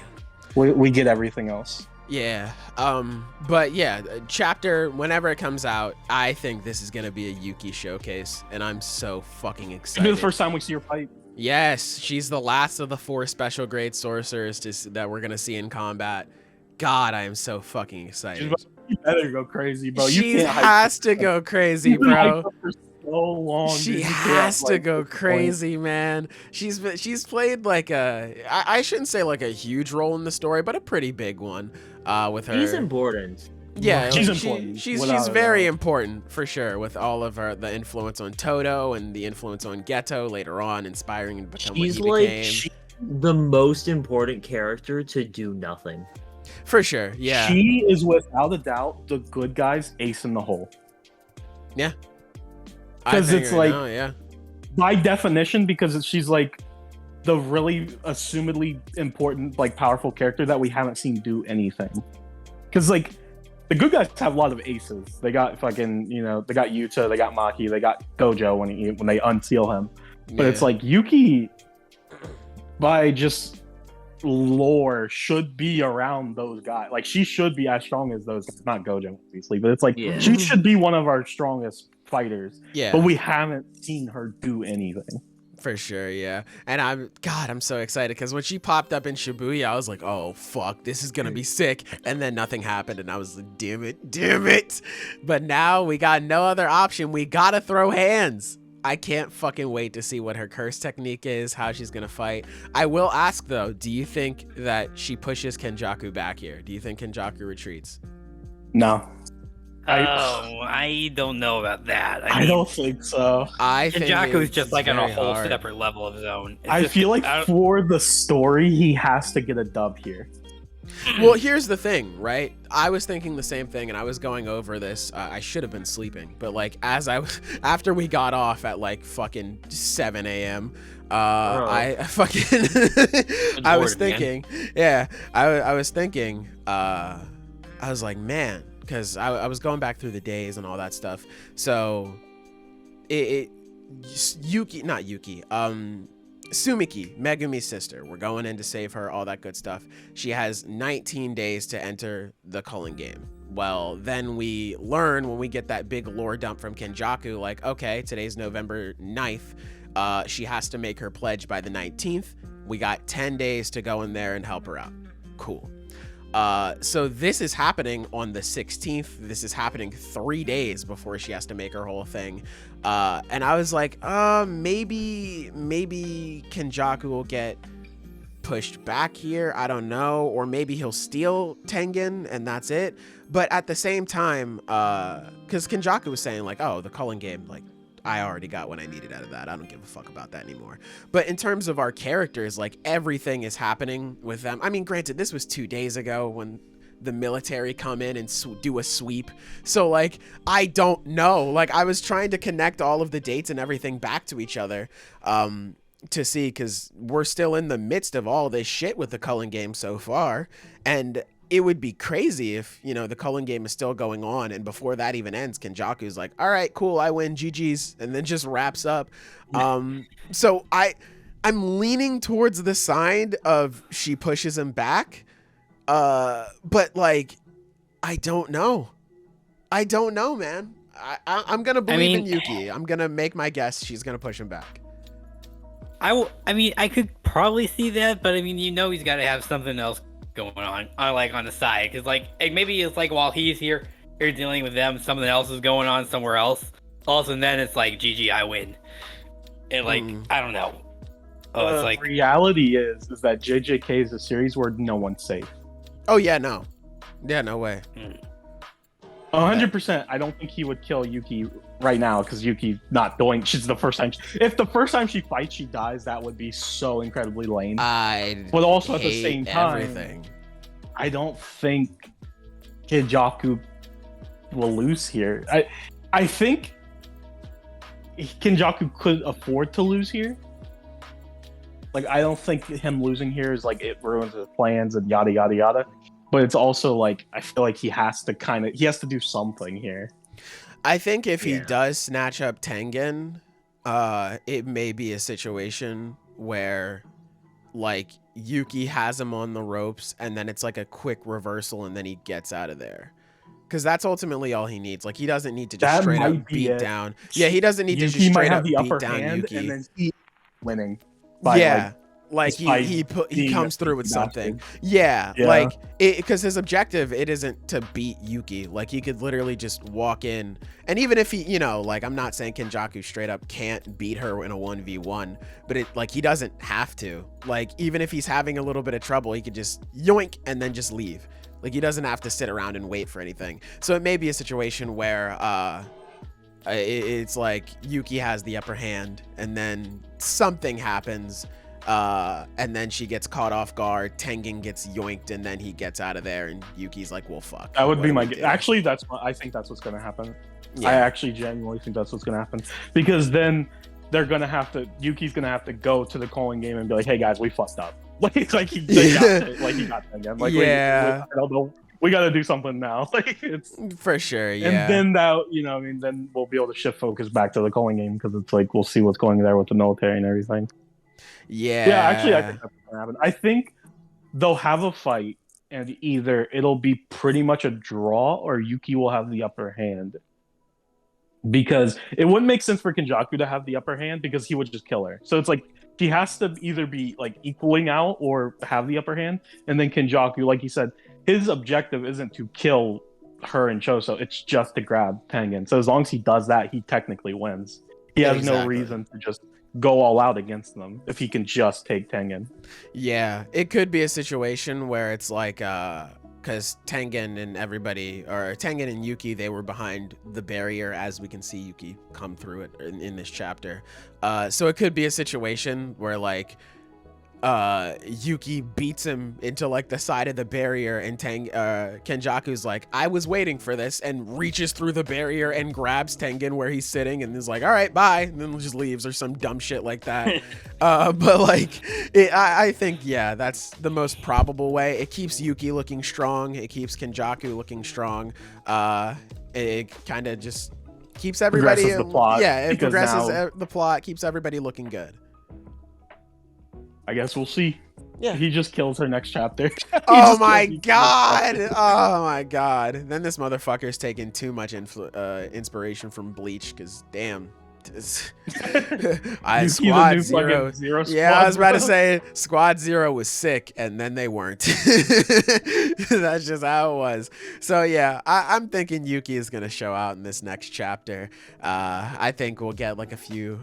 We get everything else. Yeah. But yeah, chapter whenever it comes out, I think this is gonna be a Yuki showcase, and I'm so fucking It's excited. gonna be the first time we see her fight. Yes, she's the last of the 4 special grade sorcerers that we're gonna see in combat. God, I am so fucking excited. You better go crazy, bro. You She can't hype has to go crazy, She's been bro. hyped up for so long. dude. She You can't, has to like, go at this point. crazy, man. She's played like I shouldn't say like a huge role in the story, but a pretty big one. With her. He's important. Yeah, She's like, important, She's without a very doubt. important for sure, with all of the influence on Toto and the influence on Geto later on, inspiring him to become She's what he like became. the most important character to do nothing. For sure, yeah. She is without a doubt the good guy's ace in the hole. I 'cause think it's right like- now, yeah. By definition, because she's like the really assumedly important, like powerful character that we haven't seen do anything. Because like the good guys have a lot of aces. They got fucking, they got Yuta, they got Maki, they got Gojo when they unseal him. But it's Yeah. like Yuki, by just lore, should be around those guys. Like she should be as strong as those guys. Not Gojo, obviously, but it's like Yeah. she should be one of our strongest fighters. yeah. But we haven't seen her do anything. For sure, yeah. And I'm so excited because when she popped up in Shibuya, I was like, oh, fuck, this is going to be sick. And then nothing happened. And I was like, damn it. But now we got no other option. We got to throw hands. I can't fucking wait to see what her curse technique is, how she's going to fight. I will ask, though, do you think that she pushes Kenjaku back here? Do you think Kenjaku retreats? No. I don't know about that. I don't think so. I think Kenjaku is it's just like on a very whole hard. separate level of his own. It's I just- feel like I don't- for the story, he has to get a dub here. Well, here's the thing, right? I was thinking the same thing, and I was going over this. I should have been sleeping, but like as I was after we got off at like fucking 7 a.m. I fucking I was Lord, man. thinking, yeah, I was thinking, I was like, man, because I was going back through the days and all that stuff. So Sumiki, Megumi's sister. We're going in to save her, all that good stuff. She has 19 days to enter the Culling game. Well, then we learn when we get that big lore dump from Kenjaku, like, okay, today's November 9th. She has to make her pledge by the 19th. We got 10 days to go in there and help her out. Cool. So this is happening on the 16th. This is happening 3 days before she has to make her whole thing. And I was like, maybe Kenjaku will get pushed back here. I don't know. Or maybe he'll steal Tengen and that's it. But at the same time, because Kenjaku was saying like, oh, the Culling game, like, I already got what I needed out of that. I don't give a fuck about that anymore. But in terms of our characters, like everything is happening with them. I mean, granted, this was 2 days ago when the military come in and do a sweep. So like, I don't know. Like I was trying to connect all of the dates and everything back to each other to see, because we're still in the midst of all this shit with the Culling game so far. And it would be crazy if, you know, the Culling game is still going on and before that even ends, Kenjaku's like, all right, cool, I win, GG's, and then just wraps up. So I'm leaning towards the side of she pushes him back. But like, I don't know, man. I'm gonna believe in Yuki. I'm gonna make my guess she's gonna push him back. I mean, I could probably see that, but I mean, you know, he's got to have something else going on like on the side, because like maybe it's like while he's here, you're dealing with them, something else is going on somewhere else. Also, and then it's like, GG, I win. And like, I don't know. Oh, it's like reality is that JJK is a series where no one's safe. Oh yeah, no way. 100%. I don't think he would kill Yuki right now because Yuki's not doing. She's the first time. If the first time she fights, she dies, that would be so incredibly lame. But also at the same time, everything. I don't think Kenjaku will lose here. I think Kenjaku could afford to lose here. Like, I don't think him losing here is like it ruins his plans and yada yada yada. But it's also like, I feel like he has to do something here. I think if he does snatch up Tengen, it may be a situation where like Yuki has him on the ropes and then it's like a quick reversal and then he gets out of there. Because that's ultimately all he needs. Like, he doesn't need to just straight up beat down. Yeah, he doesn't need to just straight up beat down Yuki. And then he winning. Like he comes through with something. Yeah, like because his objective, it isn't to beat Yuki. Like, he could literally just walk in, and even if he, you know, like, I'm not saying Kenjaku straight up can't beat her in a 1v1, but it, like, he doesn't have to. Like, even if he's having a little bit of trouble, he could just yoink and then just leave. Like, he doesn't have to sit around and wait for anything. So it may be a situation where it's like Yuki has the upper hand and then something happens. And then she gets caught off guard, Tengen gets yoinked, and then he gets out of there, and Yuki's like, well, fuck. That would be my... Actually, I think that's what's going to happen. Yeah. I actually genuinely think that's what's going to happen. Because then they're going to have to... Yuki's going to have to go to the calling game and be like, hey, guys, we fucked up. Like he got Tengen. Like, I don't know. We got to do something now. Like, it's... For sure, yeah. And then that, you know, I mean, then we'll be able to shift focus back to the calling game, because it's like, we'll see what's going there with the military and everything. Yeah. Yeah, actually, I think that's gonna happen. I think they'll have a fight, and either it'll be pretty much a draw, or Yuki will have the upper hand. Because it wouldn't make sense for Kenjaku to have the upper hand, because he would just kill her. So it's like she has to either be like equaling out or have the upper hand. And then Kenjaku, like you said, his objective isn't to kill her and Choso; it's just to grab Tengen. So as long as he does that, he technically wins. He has no reason to just go all out against them if he can just take Tengen. Yeah, it could be a situation where it's like because Tengen and Yuki, they were behind the barrier as we can see Yuki come through it in this chapter. So it could be a situation where like Yuki beats him into like the side of the barrier, and Kenjaku's like, I was waiting for this, and reaches through the barrier and grabs Tengen where he's sitting and is like, all right, bye, and then just leaves or some dumb shit like that. But like I think, yeah, that's the most probable way. It keeps Yuki looking strong, it keeps Kenjaku looking strong. It kind of just keeps everybody Progresses the plot, yeah, it because progresses now- the plot, keeps everybody looking good. I guess we'll see. Yeah. He just kills her next chapter. Oh my god! Oh my god! Then this motherfucker's taking too much inspiration from Bleach, because damn. Squad Zero. Yeah, I was about to say Squad Zero was sick, and then they weren't. That's just how it was. So yeah, I'm thinking Yuki is gonna show out in this next chapter. I think we'll get like a few,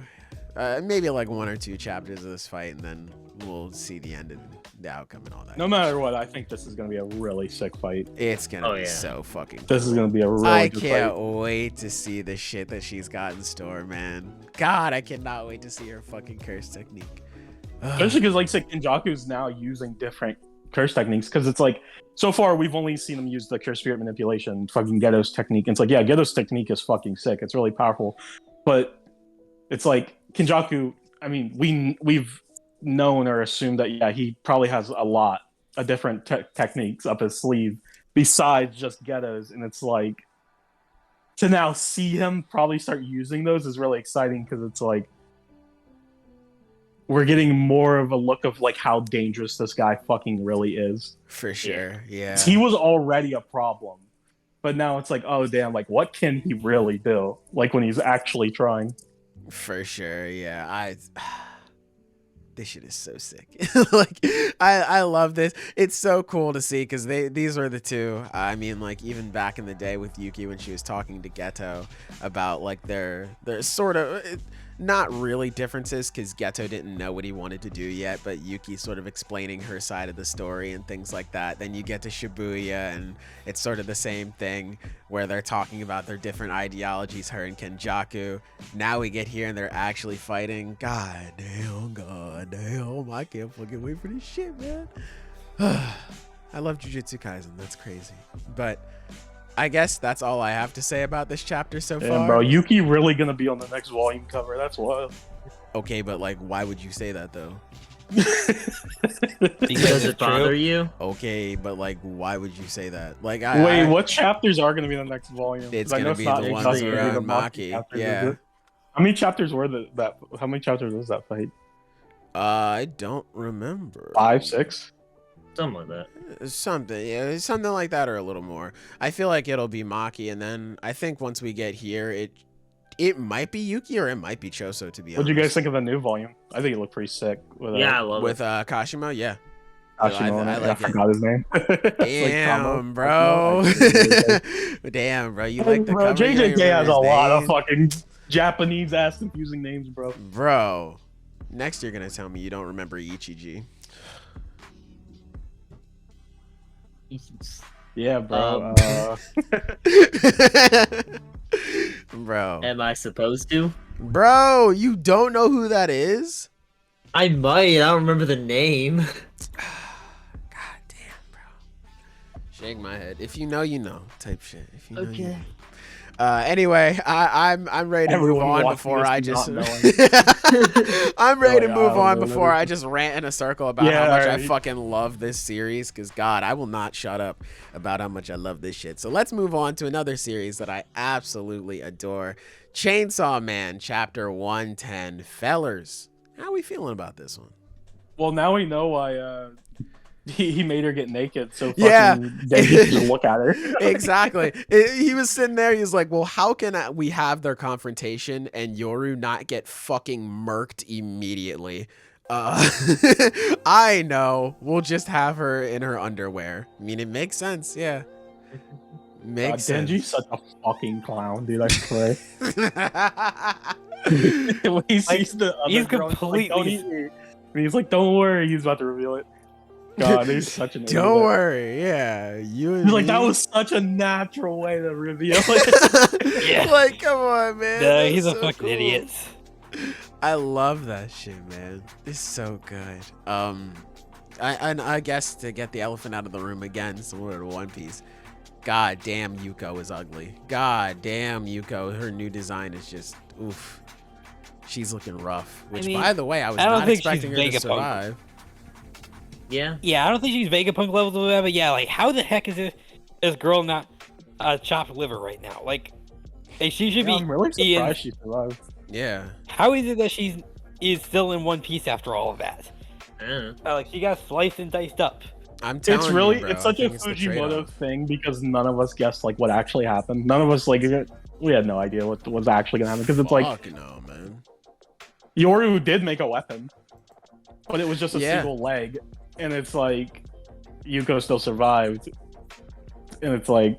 maybe like 1 or 2 chapters of this fight, and then we'll see the end and the outcome and all that. No matter what, I think this is going to be a really sick fight. It's gonna be so fucking. This is going to be a really I good can't fight. wait to see the shit that she's got in store, man. God, I cannot wait to see her fucking curse technique. Especially because, like, say, Kenjaku's now using different curse techniques. Because it's like, so far we've only seen him use the curse spirit manipulation, fucking Geto's technique. And it's like, yeah, Geto's technique is fucking sick. It's really powerful. But it's like Kenjaku. I mean, we've known or assumed that, yeah, he probably has a lot of different techniques up his sleeve besides just Geto's, and it's like, to now see him probably start using those is really exciting, because it's like we're getting more of a look of like how dangerous this guy fucking really is. For sure, yeah. He was already a problem, but now it's like, oh damn, like what can he really do, like when he's actually trying. For sure, yeah. This shit is so sick. Like, I love this. It's so cool to see, because these were the two. I mean, like, even back in the day with Yuki when she was talking to Geto about like their sort of not really differences, because Geto didn't know what he wanted to do yet, but Yuki sort of explaining her side of the story and things like that. Then you get to Shibuya, and it's sort of the same thing where they're talking about their different ideologies, her and Kenjaku. Now we get here and they're actually fighting. God damn, I can't fucking wait for this shit, man. I love Jujutsu Kaisen. That's crazy. But I guess that's all I have to say about this chapter so far. Bro, Yuki really gonna be on the next volume cover. That's wild. Okay, but like, why would you say that though? Does it bother you? Okay, but like, why would you say that? Like, wait, what chapters are gonna be in the next volume? It's 'Cause I gonna know be not the ones exactly around the Maki. chapters, Yeah. is it? How many chapters were that? How many chapters was that fight? I don't remember. 5, 6. Something like that. Something like that, or a little more. I feel like it'll be Maki, and then I think once we get here, it might be Yuki or it might be Choso, to be honest. What do you guys think of the new volume? I think it looked pretty sick. With, Yeah, I love with it. Kashima, yeah. Ashimo, I like I forgot his name. Damn, bro. Damn, bro. You like the bro, cover? You don't JJK has a remember his lot of name? fucking Japanese ass confusing names, bro. Bro. Next, you're gonna tell me you don't remember Ichiji. Yeah, bro. Bro. Am I supposed to? Bro, you don't know who that is? I might. I don't remember the name. God damn, bro. Shake my head. If you know, you know. Type shit. If you know, you know. Anyway, I'm ready to move on before I just. I'm ready to move on before I just rant in a circle about how much I fucking love this series. Because God, I will not shut up about how much I love this shit. So let's move on to another series that I absolutely adore, Chainsaw Man, Chapter 110. Fellers, how are we feeling about this one? Well, now we know why he made her get naked so fucking Denji could look at her. Exactly. He was sitting there. He was like, well, how can we have their confrontation and Yoru not get fucking murked immediately? I know. We'll just have her in her underwear. I mean, it makes sense. Yeah. Makes sense. Denji's such a fucking clown, dude. I swear. When he sees the other he's girl, completely. he's like, don't worry, he's about to reveal it. God, he's such an Don't idiot. worry. Yeah, you and He's like, me. that was such a natural way to reveal it. Yeah. Like, come on, man. No, That's he's a so fucking cool. idiot. I love that shit, man. It's so good. I guess to get the elephant out of the room again, similar to One Piece. God damn, Yuko is ugly. God damn, Yuko. Her new design is just oof. She's looking rough. Which, mean, by the way, I was I don't not think she's expecting her to Vegapunk. survive. Yeah. Yeah, I don't think she's Vegapunk levels or whatever, but yeah, like, how the heck is this girl not chopped liver right now? Like she should Yeah, be. I'm really Ian, surprised she survived. Yeah. how is it that is still in One Piece after all of that? Like, she got sliced and diced up. I'm telling It's really, you, bro, it's such I a think it's the Fujimoto trade-off. thing because none of us guessed like what actually happened. None of us like we had no idea what was actually gonna happen because it's like Fuck no, man. Yoru did make a weapon, but it was just a Yeah. single leg, and it's like Yuko still survived, and it's like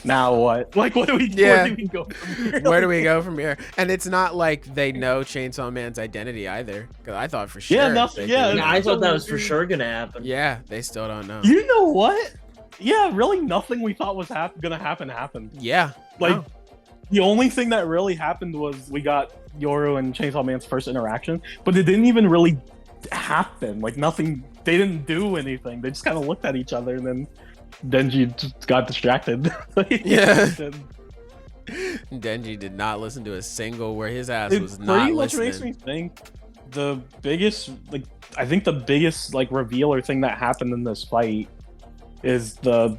now what? Like what do we? Yeah. Where do we go from here? Where do we go from here? And it's not like they know Chainsaw Man's identity either. Because I thought for sure. Yeah, nothing- they yeah, did. Yeah, I thought that was for sure gonna happen. Yeah, they still don't know. You know what? Yeah, really, nothing we thought was gonna happen happened. Yeah. Like no. the only thing that really happened was we got Yoru and Chainsaw Man's first interaction, but it didn't even really happen. Like nothing. They didn't do anything. They just kind of looked at each other, and then Denji just got distracted. Yeah. Denji did not listen to a single word. His ass It was pretty not much listening. makes me think the biggest, like, I think the biggest like reveal or thing that happened in this fight is the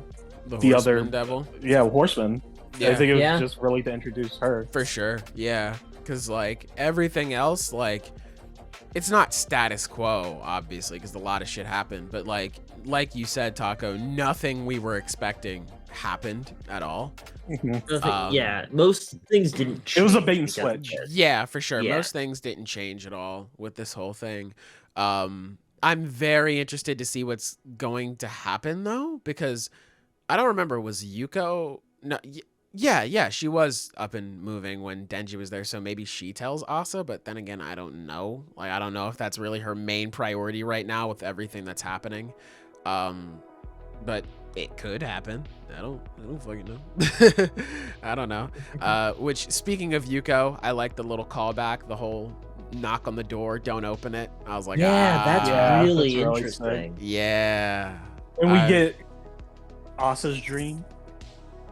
the other- Horseman devil. horseman. Yeah, I think it was Yeah. just really to introduce her. for sure. Yeah, because like everything else, like it's not status quo, obviously, because a lot of shit happened. But like you said, Taco, nothing we were expecting happened at all. Nothing, yeah, most things didn't. It was a change bait and because of switch. this. Yeah, for sure. Yeah. Most things didn't change at all with this whole thing. I'm very interested to see what's going to happen though, because I don't remember, was Yuko? No, yeah, she was up and moving when Denji was there, so maybe she tells Asa. But then again, I don't know. Like, I don't know if that's really her main priority right now with everything that's happening. But it could happen. I don't fucking know. I don't know. Which, speaking of Yuko, I like the little callback, the whole knock on the door, don't open it. I was like, Yeah, that's Yeah, really that's really interesting. yeah. And we I- get Asa's dream,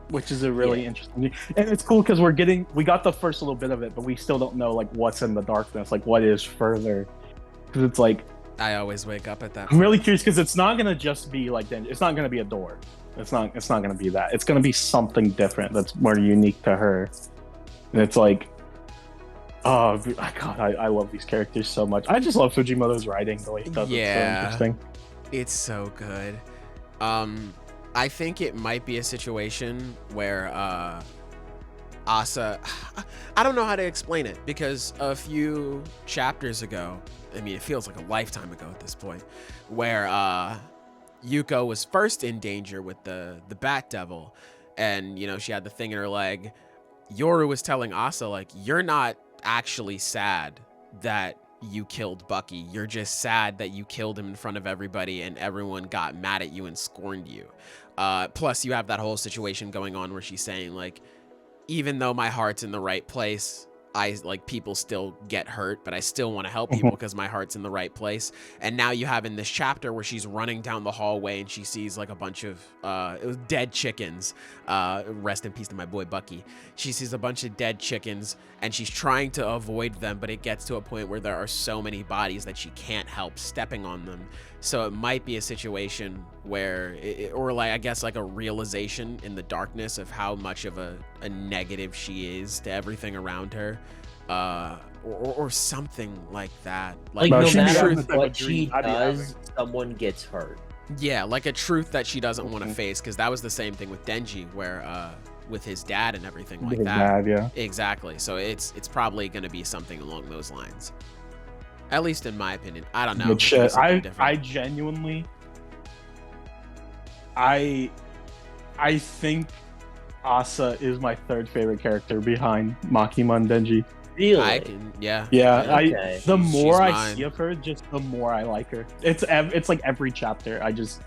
which is a really interesting. And it's cool because we got the first little bit of it, but we still don't know like what's in the darkness, like what is further. Because it's like I always wake up at that. I'm really curious because it's not gonna just be like Denji. It's not gonna be a door. It's not gonna be that. It's gonna be something different that's more unique to her. And it's like, oh God, I love these characters so much. I just love Fujimoto's writing, the way he does it. Yeah. It's so interesting. It's so good. I think it might be a situation where Asa, I don't know how to explain it, because a few chapters ago, I mean, it feels like a lifetime ago at this point, where Yuko was first in danger with the Bat Devil, and you know, she had the thing in her leg. Yoru was telling Asa, like, you're not actually sad that you killed Bucky. You're just sad that you killed him in front of everybody and everyone got mad at you and scorned you. Plus, you have that whole situation going on where she's saying, like, even though my heart's in the right place, people still get hurt, but I still want to help people because my heart's in the right place. And now you have in this chapter where she's running down the hallway and she sees like a bunch of it was dead chickens. Rest in peace to my boy Bucky. She sees a bunch of dead chickens and she's trying to avoid them, but it gets to a point where there are so many bodies that she can't help stepping on them. So it might be a situation where, or like, I guess like a realization in the darkness of how much of a negative she is to everything around her, or something like that. Like, No, no she matter has a what dream. she I'd be does, someone gets hurt. Yeah, like a truth that she doesn't want to face, because that was the same thing with Denji, where with his dad and everything like His that. dad, yeah. Exactly. So it's probably going to be something along those lines. At least in my opinion. I don't know. Good It could be shit. something I different. genuinely, I think Asa is my third favorite character behind Makima and Denji. Really? I can, yeah. Yeah, Okay. the more She's I mine. see of her, just the more I like her. It's like every chapter. I just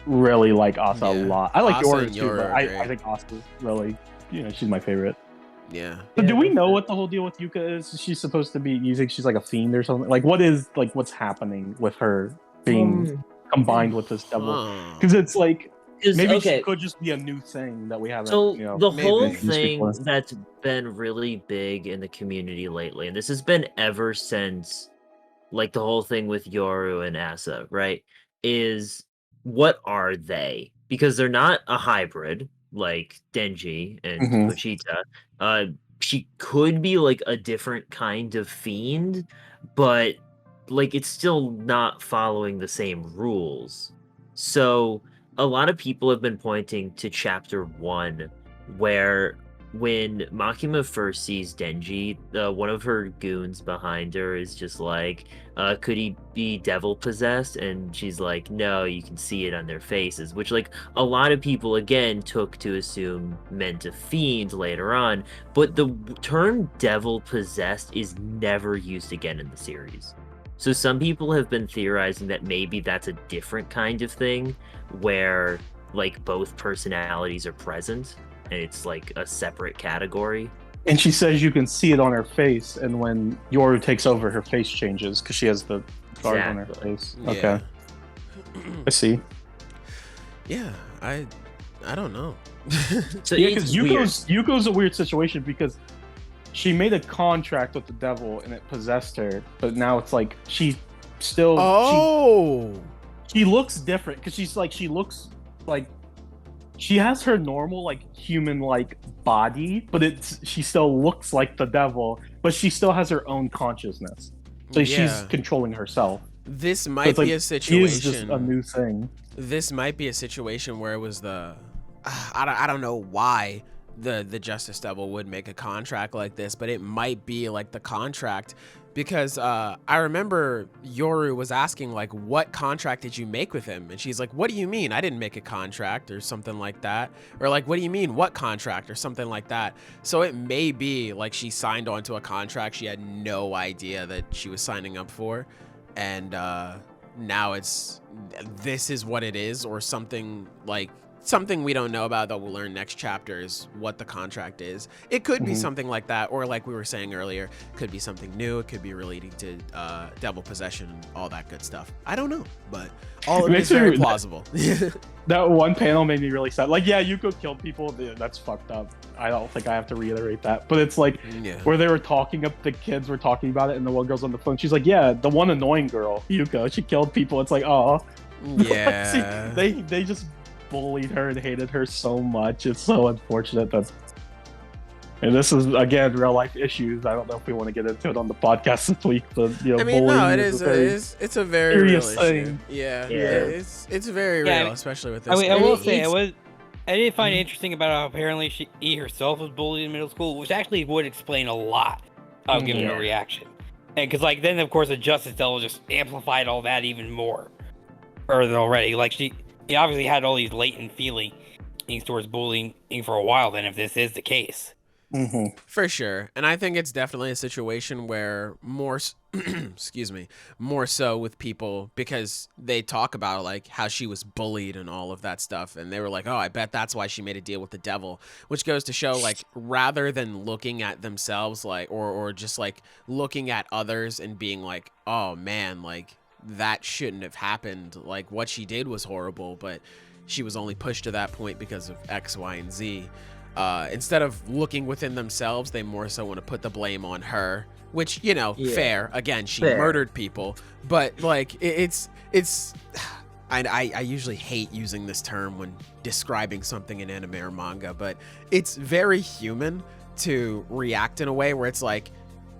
really like Asa a Yeah. lot. I like Asa Yoru and too, Yoru but are I great. think Asa's really, she's my favorite. Yeah. So Yeah, do we that's know fair. what the whole deal with Yuka is? She's supposed to be, you think she's like a fiend or something? Like what's happening with her being combined with this devil? Huh. Because it's like, 'Cause, maybe okay, she could just be a new thing that we haven't, so the maybe. whole used thing before. that's been really big in the community lately, and this has been ever since like the whole thing with Yoru and Asa, right? Is what are they? Because they're not a hybrid like Denji and Mhm. Pochita. She could be like a different kind of fiend, but like it's still not following the same rules. So a lot of people have been pointing to chapter 1 where when Makima first sees Denji, one of her goons behind her is just like, could he be devil possessed? And she's like, no, you can see it on their faces, which like a lot of people again took to assume meant a fiend later on, but the term devil possessed is never used again in the series. So some people have been theorizing that maybe that's a different kind of thing where like both personalities are present and it's like a separate category. And she says you can see it on her face, and when Yoru takes over, her face changes because she has the scars on her Exactly. face. Yeah. Okay, I see. Yeah, I don't know. So Yeah, it's because weird. Yuko's a weird situation because she made a contract with the devil and it possessed her, but now it's like she still Oh, she looks different because she looks like she has her normal like human like body, but she still looks like the devil, but she still has her own consciousness. So she's yeah. controlling herself. This So might it's like be a she is just situation. a new thing. This might be a situation where it was the I don't know why the Justice Devil would make a contract like this, but it might be like the contract because I remember Yoru was asking like, what contract did you make with him? And she's like, what do you mean? I didn't make a contract or something like that. Or like, what do you mean? What contract or something like that? So it may be like she signed onto a contract she had no idea that she was signing up for. And now this is what it is, or something we don't know about that we'll learn next chapter is what the contract is. It could be something like that, or like we were saying earlier, could be something new. It could be relating to devil possession and all that good stuff. I don't know, but all of it is very plausible. That one panel made me really sad. Like, yeah, Yuko killed people. That's fucked up. I don't think I have to reiterate that. But it's like Yeah. where they were talking up, the kids were talking about it, and the one girl's on the phone. She's like, yeah, the one annoying girl, Yuko, she killed people. It's like, oh, Yeah. they just bullied her and hated her so much. It's so unfortunate that. And this is again real life issues. I don't know if we want to get into it on the podcast this week, but I mean, no, bullying it is is. It's a very serious real issue. thing. Yeah, Yeah. it's very Yeah, I real, mean- especially with this. I mean, I guy. will say, It's- I did find it interesting about how apparently she herself was bullied in middle school, which actually would explain a lot of given her Yeah. reaction. And because, like, then of course the Justice Devil just amplified all that even more further already. Like, she obviously had all these latent feelings towards bullying for a while. Then, if this is the case. For sure. And I think it's definitely a situation where more excuse me, more so with people, because they talk about like how she was bullied and all of that stuff, and they were like, oh, I bet that's why she made a deal with the devil, which goes to show like rather than looking at themselves like or just like looking at others and being like, oh man, like that shouldn't have happened, like what she did was horrible, but she was only pushed to that point because of X, Y, and Z. Instead of looking within themselves, they more so want to put the blame on her, which, you know, Yeah. fair. Again, she Fair. murdered people, but like it's I usually hate using this term when describing something in anime or manga, but it's very human to react in a way where it's like,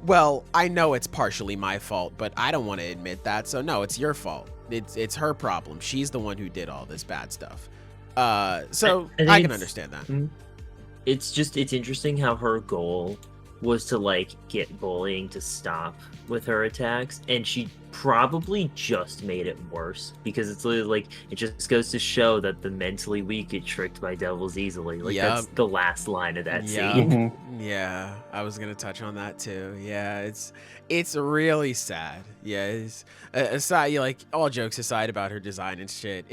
well, I know it's partially my fault, but I don't want to admit that, so no, it's your fault. It's her problem. She's the one who did all this bad stuff. So I think I can it's- understand that. It's interesting how her goal was to like get bullying to stop with her attacks, and she probably just made it worse because it's literally like it just goes to show that the mentally weak get tricked by devils easily. Like that's the last line of that scene. Yeah, I was gonna touch on that too. Yeah, it's really sad. Yeah, it's aside, like all jokes aside about her design and shit.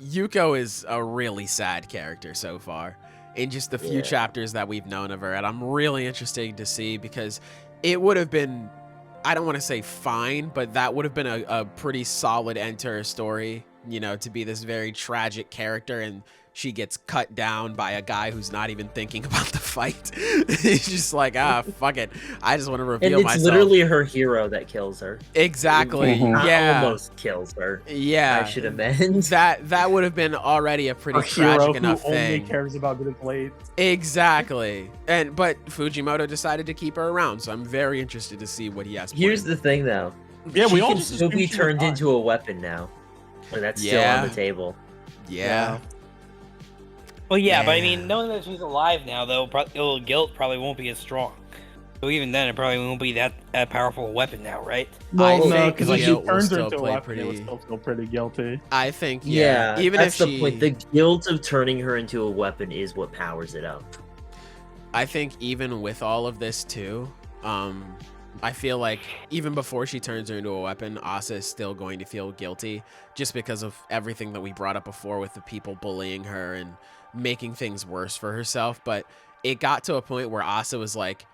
Yuko is a really sad character so far in just the few chapters that we've known of her, and I'm really interested to see because it would have been, I don't want to say fine, but that would have been a pretty solid end to her story, you know, to be this very tragic character and she gets cut down by a guy who's not even thinking about the fight. He's just like, fuck it. I just want to reveal myself. And it's literally her hero that kills her. Exactly. Yeah. Almost kills her. Yeah. I should amend. That would have been already a pretty tragic enough thing. Only cares about getting played. Exactly. But Fujimoto decided to keep her around, so I'm very interested to see what he has planned. Here's the thing, though. Yeah, we all can just still be turned into a weapon now. And that's still on the table. Yeah. Well, yeah, but I mean, knowing that she's alive now, though, guilt probably won't be as strong. So even then, it probably won't be that powerful a weapon now, right? Well, no, because like if she turns her into a weapon, it would still feel pretty guilty. I think, even that's if the point. The guilt of turning her into a weapon is what powers it up. I think even with all of this too, I feel like even before she turns her into a weapon, Asa is still going to feel guilty just because of everything that we brought up before with the people bullying her and making things worse for herself. But it got to a point where Asa was like,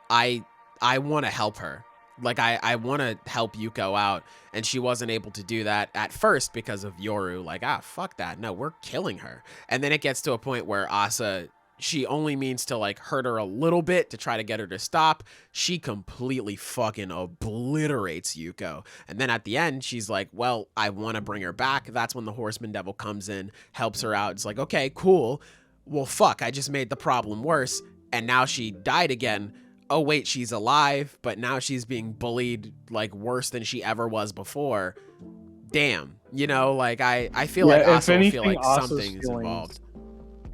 I want to help her. Like, I want to help Yuko out. And she wasn't able to do that at first because of Yoru. Like, fuck that. No, we're killing her. And then it gets to a point where Asa, she only means to like hurt her a little bit to try to get her to stop. She completely fucking obliterates Yuko. And then at the end, she's like, well, I want to bring her back. That's when the Horseman Devil comes in, helps her out. It's like, okay, cool. Well, fuck, I just made the problem worse. And now she died again. Oh, wait, she's alive, but now she's being bullied like worse than she ever was before. Damn. You know, like I feel like Asa will feel like something is involved.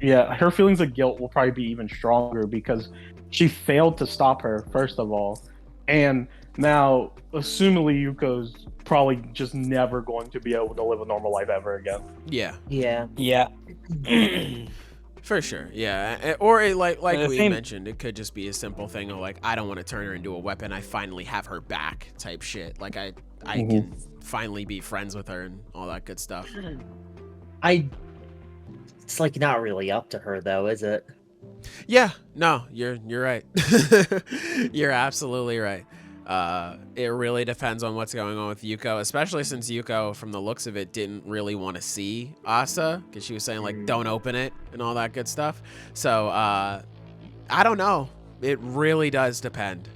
Yeah, her feelings of guilt will probably be even stronger because she failed to stop her, first of all. And now, assumingly, Yuko's probably just never going to be able to live a normal life ever again. Yeah. Yeah. For sure, yeah. Or like we mentioned, it could just be a simple thing of like, I don't want to turn her into a weapon. I finally have her back type shit. Like, I can finally be friends with her and all that good stuff. It's like not really up to her though, is it? Yeah, no, you're right. You're absolutely right. It really depends on what's going on with Yuko, especially since Yuko, from the looks of it, didn't really want to see Asa because she was saying like, don't open it and all that good stuff. So I don't know. It really does depend.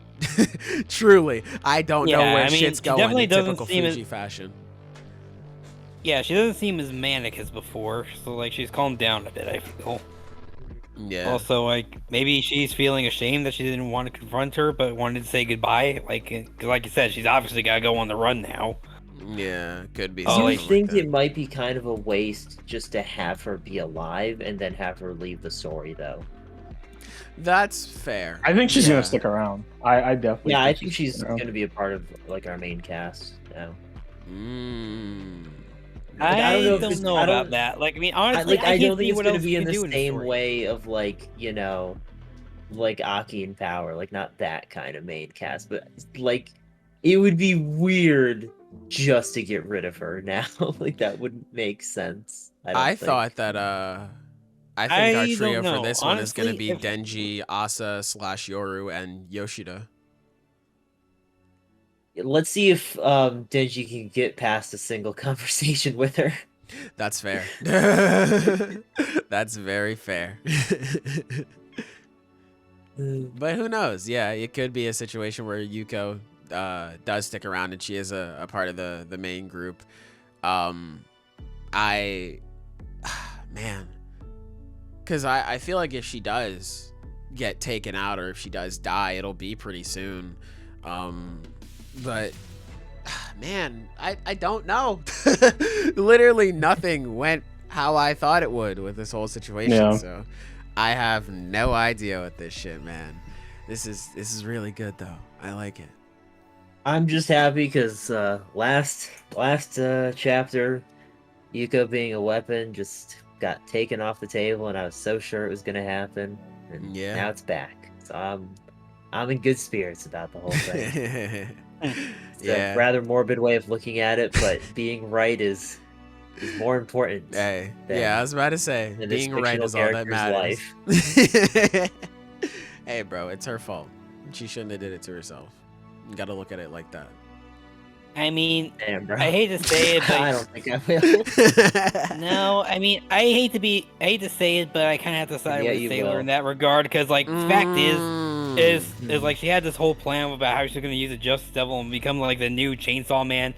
Truly, I don't know where shit's going in typical Fuji fashion. Yeah, she doesn't seem as manic as before, so like she's calmed down a bit, I feel. Yeah. Also, like, maybe she's feeling ashamed that she didn't want to confront her, but wanted to say goodbye. Like, cause like you said, she's obviously got to go on the run now. Yeah, could be. Do you think it might be kind of a waste just to have her be alive and then have her leave the story, though? That's fair. I think she's gonna stick around. I definitely. Yeah, I think she's gonna be a part of like our main cast now. I don't know about that. Like, I mean, honestly, I don't think it's going to be in the same way of, like, you know, like Aki in Power. Like, not that kind of main cast, but, like, it would be weird just to get rid of her now. Like, that wouldn't make sense. I thought that, I think our trio for this one is going to be Denji, Asa / Yoru, and Yoshida. Let's see if Denji can get past a single conversation with her. That's fair. That's very fair. But who knows? Yeah, it could be a situation where Yuko does stick around and she is a part of the main group. Man, because I feel like if she does get taken out or if she does die, it'll be pretty soon. But man, I don't know. Literally nothing went how I thought it would with this whole situation. Yeah. So I have no idea with this shit, man. This is really good though. I like it. I'm just happy because last chapter, Yuko being a weapon just got taken off the table, and I was so sure it was gonna happen. And Yeah. now it's back. So I'm in good spirits about the whole thing. It's Yeah. a rather morbid way of looking at it, but being right is more important. Hey, than- yeah, I was about to say, than this being right fictional is all that character's matters. Hey, bro, it's her fault. She shouldn't have did it to herself. You gotta look at it like that. I mean, Damn, bro. I hate to say it, but I don't think I will. no, I mean, I hate to say it, but I kind of have to side Yeah, with you Sailor will. in that regard, because like the fact is Mm. like she had this whole plan about how she's gonna use the Justice Devil and become like the new Chainsaw Man,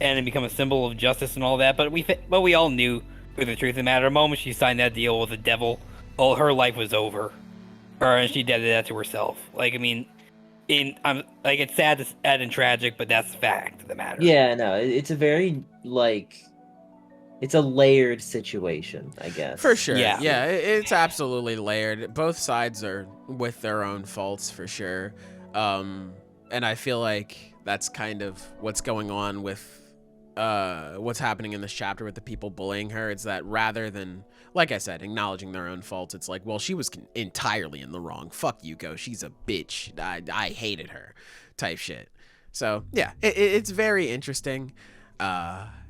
and then become a symbol of justice and all that. But we all knew, for the truth of the matter, the moment she signed that deal with the devil, well, her life was over, and she did that to herself. Like, I mean, I'm like, it's sad and tragic, but that's the fact of the matter. Yeah, no, it's a very it's a layered situation, I guess. For sure. Yeah. Yeah, it's absolutely layered. Both sides are with their own faults for sure. And I feel like that's kind of what's going on with what's happening in this chapter with the people bullying her. It's that rather than, like I said, acknowledging their own faults, it's like, well, she was entirely in the wrong. Fuck Yuko. She's a bitch. I hated her type shit. So, yeah, it's very interesting.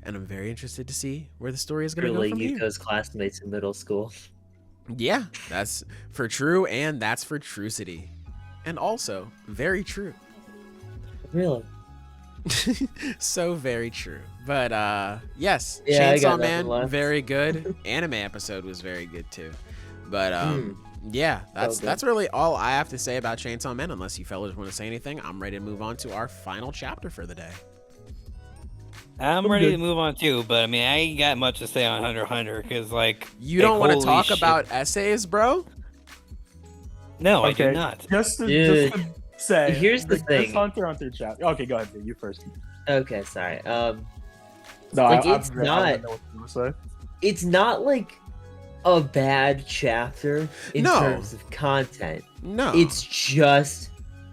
And I'm very interested to see where the story is going to go Really, from here. Yuko's classmates in middle school. Yeah, that's for true, and that's for trucity. And also, very true. Really? So very true. But yes, Yeah, I got Chainsaw Man, nothing left. very good. Anime episode was very good too. But yeah, good. that's really all I have to say about Chainsaw Man. Unless you fellas want to say anything, I'm ready to move on to our final chapter for the day. I'm ready to move on too, but I mean, I ain't got much to say on Hunter x Hunter because, like, You don't want to holy talk shit. about essays, bro? No, I Okay. do not. Just to Dude, say, here's the this thing. Hunter x Hunter chapter. Okay, go ahead. Dude, you first. Okay, sorry. No, Like, I it's don't not- know what you want to say. It's not like a bad chapter in No. terms of content. No. It's just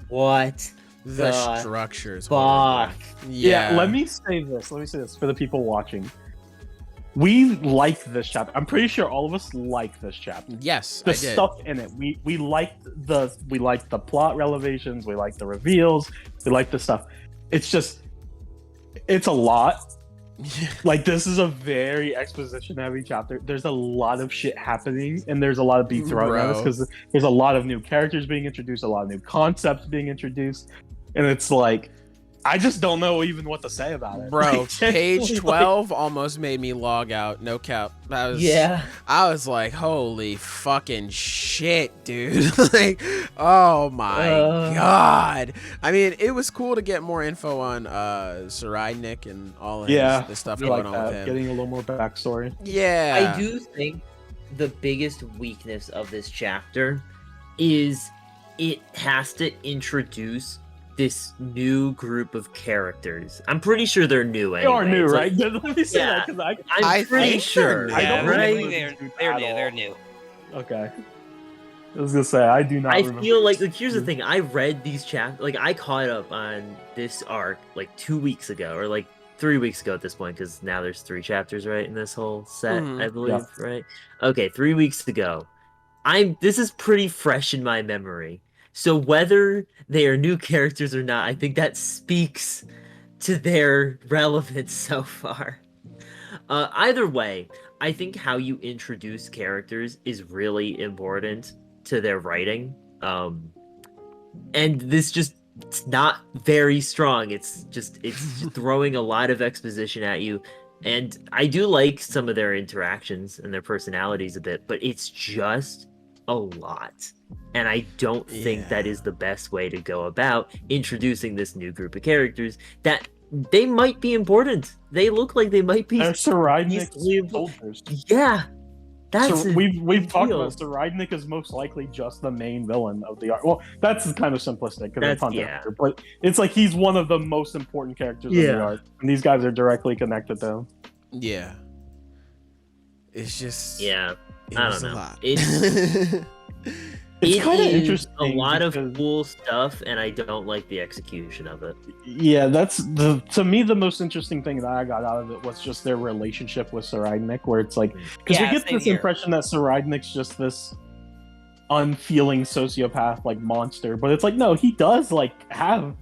what the the structures. fuck. Yeah, let me say this for the people watching. We like this chapter. I'm pretty sure all of us like this chapter. Yes, The I did. stuff in it, we liked the plot revelations. We like the reveals. We like the stuff. It's just, it's a lot. Like, this is a very exposition heavy chapter. There's a lot of shit happening, and there's a lot of beat thrown at us Bro. because there's a lot of new characters being introduced, a lot of new concepts being introduced, and it's like, I just don't know even what to say about it. Bro, Like, page like, 12 almost made me log out. No cap. I was like, holy fucking shit, dude. Like, oh my god. I mean, it was cool to get more info on Sarai Nick and all of the stuff I going like on that. with him. Getting a little more backstory. Yeah. I do think the biggest weakness of this chapter is it has to introduce this new group of characters. I'm pretty sure they're new They anyway. are new, It's right? like- Let me say Yeah. that because I'm I pretty think sure. they're I new. don't right? remember They're these they're at new. all. They're new. Okay. I was gonna say I do not. I remember. feel like here's the thing. I read these chapters. Like, I caught up on this arc like 2 weeks ago, or like 3 weeks ago at this point, because now there's 3 chapters, right, in this whole set, Mhm. I believe, Yeah. right? Okay, 3 weeks ago. This is pretty fresh in my memory. So whether they are new characters or not, I think that speaks to their relevance so far. Either way, I think how you introduce characters is really important to their writing. And this just, it's not very strong. It's just throwing a lot of exposition at you. And I do like some of their interactions and their personalities a bit, but it's just a lot. And I don't think that is the best way to go about introducing this new group of characters that they might be important. They look like they might be. They're Saridnik easily- soldiers. Yeah. That's So a we've big talked deal. about Saridnik is most likely just the main villain of the arc. Well, that's kind of simplistic because it's That's- Hunter x yeah. Hunter, but it's like he's one of the most important characters in Yeah. the arc, and these guys are directly connected to him. Yeah. It's just Yeah. it I was don't a know. lot. It's It kind of is interesting. a lot of because- cool stuff, and I don't like the execution of it. Yeah, that's to me the most interesting thing that I got out of it was just their relationship with Saraidnik, where it's like because Yeah, we get same this here. impression that Saraidnik's just this unfeeling sociopath like monster, but it's like no, he does like have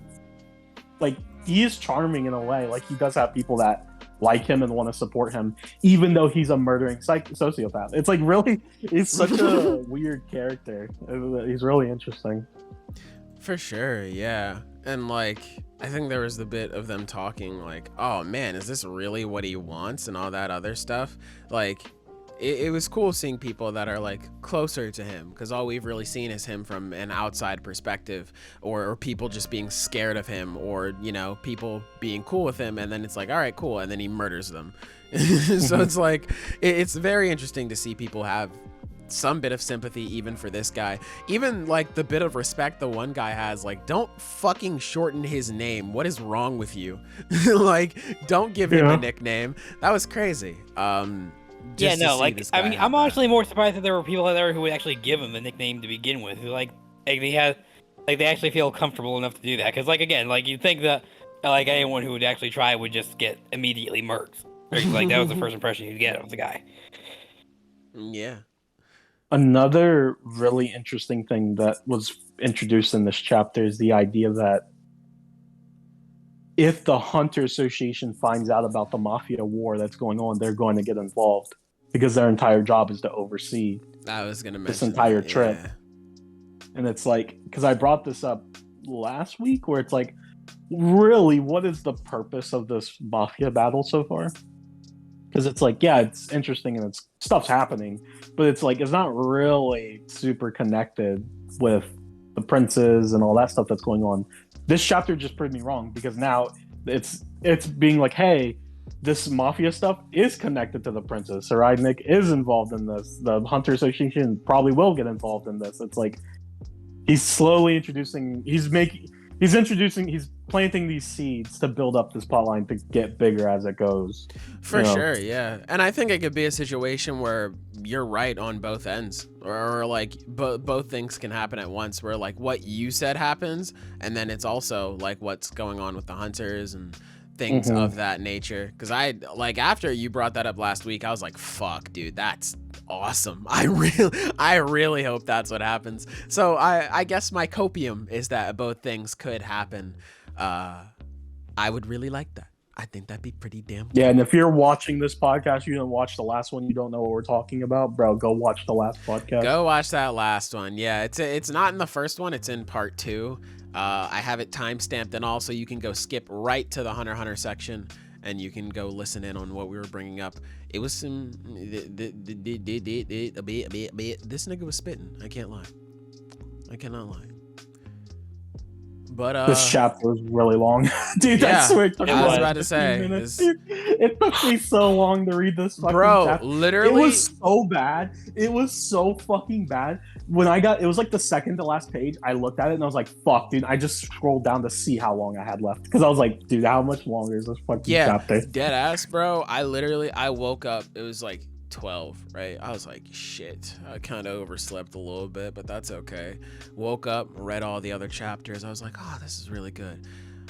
like he is charming in a way. Like he does have people that like him and want to support him, even though he's a murdering sociopath. It's like really, he's such a weird character. He's really interesting. For sure, yeah. And like I think there was the bit of them talking like, oh man, is this really what he wants and all that other stuff. Like it was cool seeing people that are like closer to him, because all we've really seen is him from an outside perspective, or people just being scared of him, or you know, people being cool with him, and then it's like, all right, cool, and then he murders them. So it's like it's very interesting to see people have some bit of sympathy even for this guy, even like the bit of respect the one guy has, like, don't fucking shorten his name, what is wrong with you? Like, don't give him a nickname. That was crazy. Yeah, just to no, see like this I guy mean, have I'm that. honestly more surprised that there were people out there who would actually give him the nickname to begin with. Who like they had, like they actually feel comfortable enough to do that. Because like again, like you'd think that like anyone who would actually try would just get immediately murked. Like that was the first impression you'd get of the guy. Yeah. Another really interesting thing that was introduced in this chapter is the idea that if the Hunter Association finds out about the Mafia war that's going on, they're going to get involved because their entire job is to oversee I was gonna mention this entire that, trip. yeah. And it's like, because I brought this up last week, where it's like, really, what is the purpose of this Mafia battle so far? Because it's like, yeah, it's interesting and it's stuff's happening, but it's like it's not really super connected with the princes and all that stuff that's going on. This chapter just proved me wrong, because now it's being like, hey, this Mafia stuff is connected to the princes. Saraidnik is involved in this. The Hunter Association probably will get involved in this. It's like he's slowly introducing. He's planting these seeds to build up this plotline to get bigger as it goes. For sure, yeah. And I think it could be a situation where you're right on both ends, or like both things can happen at once, where like what you said happens, and then it's also like what's going on with the hunters and things of that nature. Because I like, after you brought that up last week, I was like, fuck, dude, that's awesome. I really hope that's what happens. So I guess my copium is that both things could happen. I would really like that. I think that'd be pretty damn cool. Yeah, and if you're watching this podcast, you didn't watch the last one, you don't know what we're talking about, bro, go watch the last podcast. Go watch that last one. Yeah, it's not in the first one, it's in part 2. I have it timestamped and all, so you can go skip right to the Hunter x Hunter section and you can go listen in on what we were bringing up. It was some this nigga was spitting. I can't lie. I cannot lie. But this chapter was really long. Dude, yeah, I swear it took I was like about to 15 say, minutes. Dude, it took me so long to read this fucking bro, chapter. literally, It was so bad. It was so fucking bad. When it was like the second to last page, I looked at it and I was like, fuck, dude. I just scrolled down to see how long I had left. Because I was like, dude, how much longer is this fucking chapter? Dead ass, bro. I woke up, it was like 12, right? I was like, shit, I kind of overslept a little bit, but that's okay. Woke up, read all the other chapters. I was like, oh, this is really good.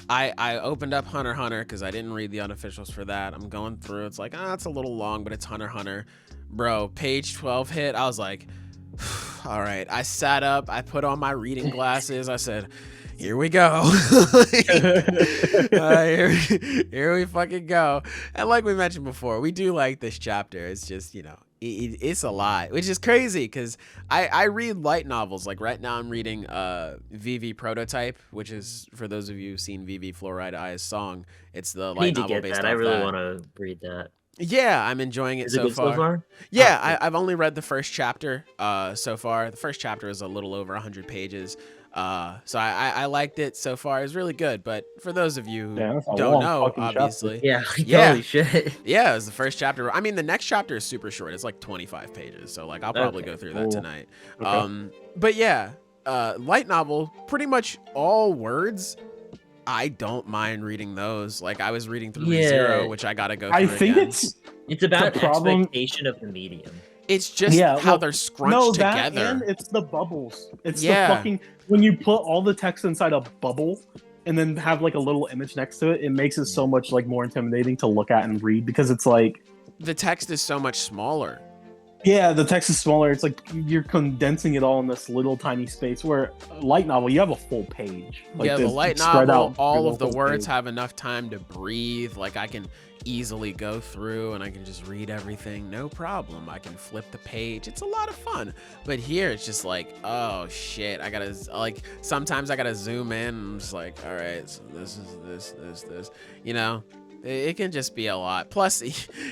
I opened up Hunter x Hunter because I didn't read the unofficials for that. I'm going through, it's like, it's a little long, but it's Hunter x Hunter. Bro, page 12 hit, I was like, all right. I sat up, I put on my reading glasses, I said, here we go. Here we fucking go. And like we mentioned before, we do like this chapter. It's just, you know, it's a lot, which is crazy because I read light novels. Like right now I'm reading VV Prototype, which is, for those of you who've seen VV Fluoride Eye's song, it's the light novel get based that. off I really that. want to read that. Yeah, I'm enjoying it Is it so good far. so far? Yeah, I've only read the first chapter so far. The first chapter is a little over 100 pages. So I liked it so far. It's really good. But for those of you who don't know, obviously. Yeah, Yeah. holy shit. Yeah, it was the first chapter. I mean, the next chapter is super short. It's like 25 pages. So like I'll probably go through that tonight. Okay. But yeah, light novel, pretty much all words. I don't mind reading those. Like I was reading through ReZero, which I gotta go through I think again. it's It's about The problem- expectation of the medium. It's just how they're scrunched that together. and it's the bubbles. It's Yeah. the fucking when you put all the text inside a bubble and then have like a little image next to it, it makes it so much like more intimidating to look at and read because it's like The text is so much smaller. yeah, the text is smaller. It's like you're condensing it all in this little tiny space. Where a light novel, you have a full page. Like, The light it's spread novel, out all through of the whole words page. have enough time to breathe. Like I can easily go through and I can just read everything, no problem. I can flip the page. It's a lot of fun. But here it's just like, oh shit, I gotta like sometimes I gotta zoom in. And I'm just like, all right, so this is this. You know, it can just be a lot. Plus,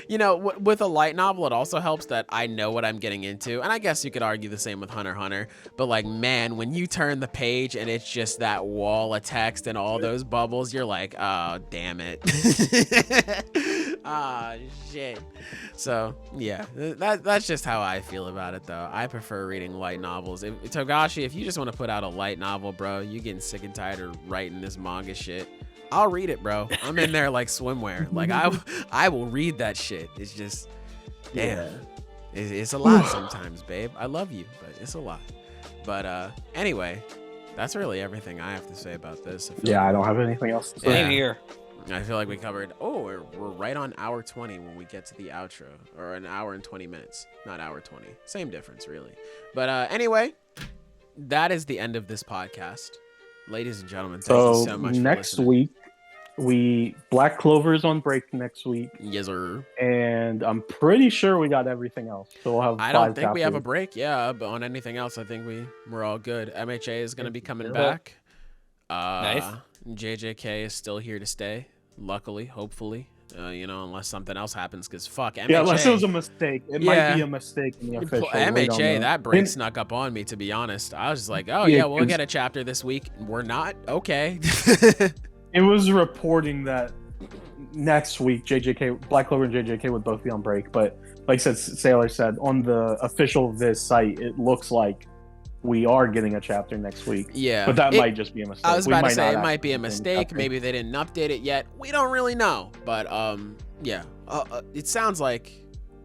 you know, with a light novel, it also helps that I know what I'm getting into. And I guess you could argue the same with Hunter x Hunter. But like, man, when you turn the page and it's just that wall of text and all those bubbles, you're like, oh, damn it. Ah, shit. So, yeah, that's just how I feel about it, though. I prefer reading light novels. Togashi, if you just want to put out a light novel, bro, you getting sick and tired of writing this manga shit, I'll read it, bro. I'm in there like swimwear. Like I will read that shit. It's just, damn, it's a lot sometimes, babe. I love you, but it's a lot. But anyway, that's really everything I have to say about this. I don't have anything else to say. Same here. I feel like we covered. Oh, we're right on hour 20 when we get to the outro, or an hour and 20 minutes, not hour 20. Same difference, really. But anyway, that is the end of this podcast. Ladies and gentlemen, thank you so much. Next for week, Black Clover is on break next week. Yes, sir. And I'm pretty sure we got everything else. So we'll have I don't think we have a break. Yeah, but on anything else, I think we're all good. MHA is going to be coming back. Nice. JJK is still here to stay. Luckily, hopefully. You know, unless something else happens, because fuck MHA. Yeah, unless it was a mistake. It might be a mistake in the official. MHA, that break snuck up on me, to be honest. I was just like, oh yeah, we'll get a chapter this week. We're not? Okay. It was reporting that next week Black Clover and JJK would both be on break, but like Sailor said, on the official Viz site, it looks like we are getting a chapter next week. Yeah. But that might just be a mistake. I was about to say it might be a mistake. Maybe they didn't update it yet. We don't really know. But yeah. It sounds like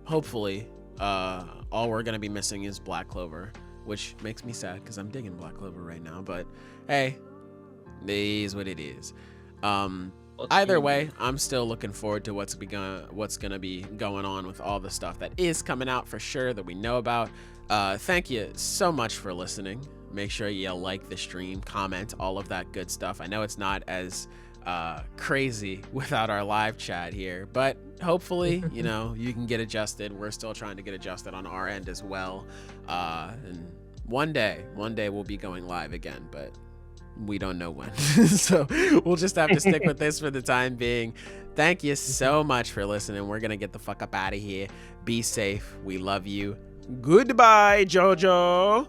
hopefully all we're gonna be missing is Black Clover, which makes me sad because I'm digging Black Clover right now. But hey, it is what it is. Either way, I'm still looking forward to what's gonna be going on with all the stuff that is coming out for sure that we know about. Thank you so much for listening. Make sure you like the stream, comment, all of that good stuff. I know it's not as crazy without our live chat here, but hopefully, you know, you can get adjusted. We're still trying to get adjusted on our end as well. And one day we'll be going live again, but we don't know when. So we'll just have to stick with this for the time being. Thank you so much for listening. We're gonna get the fuck up out of here. Be safe. We love you. Goodbye, Jojo.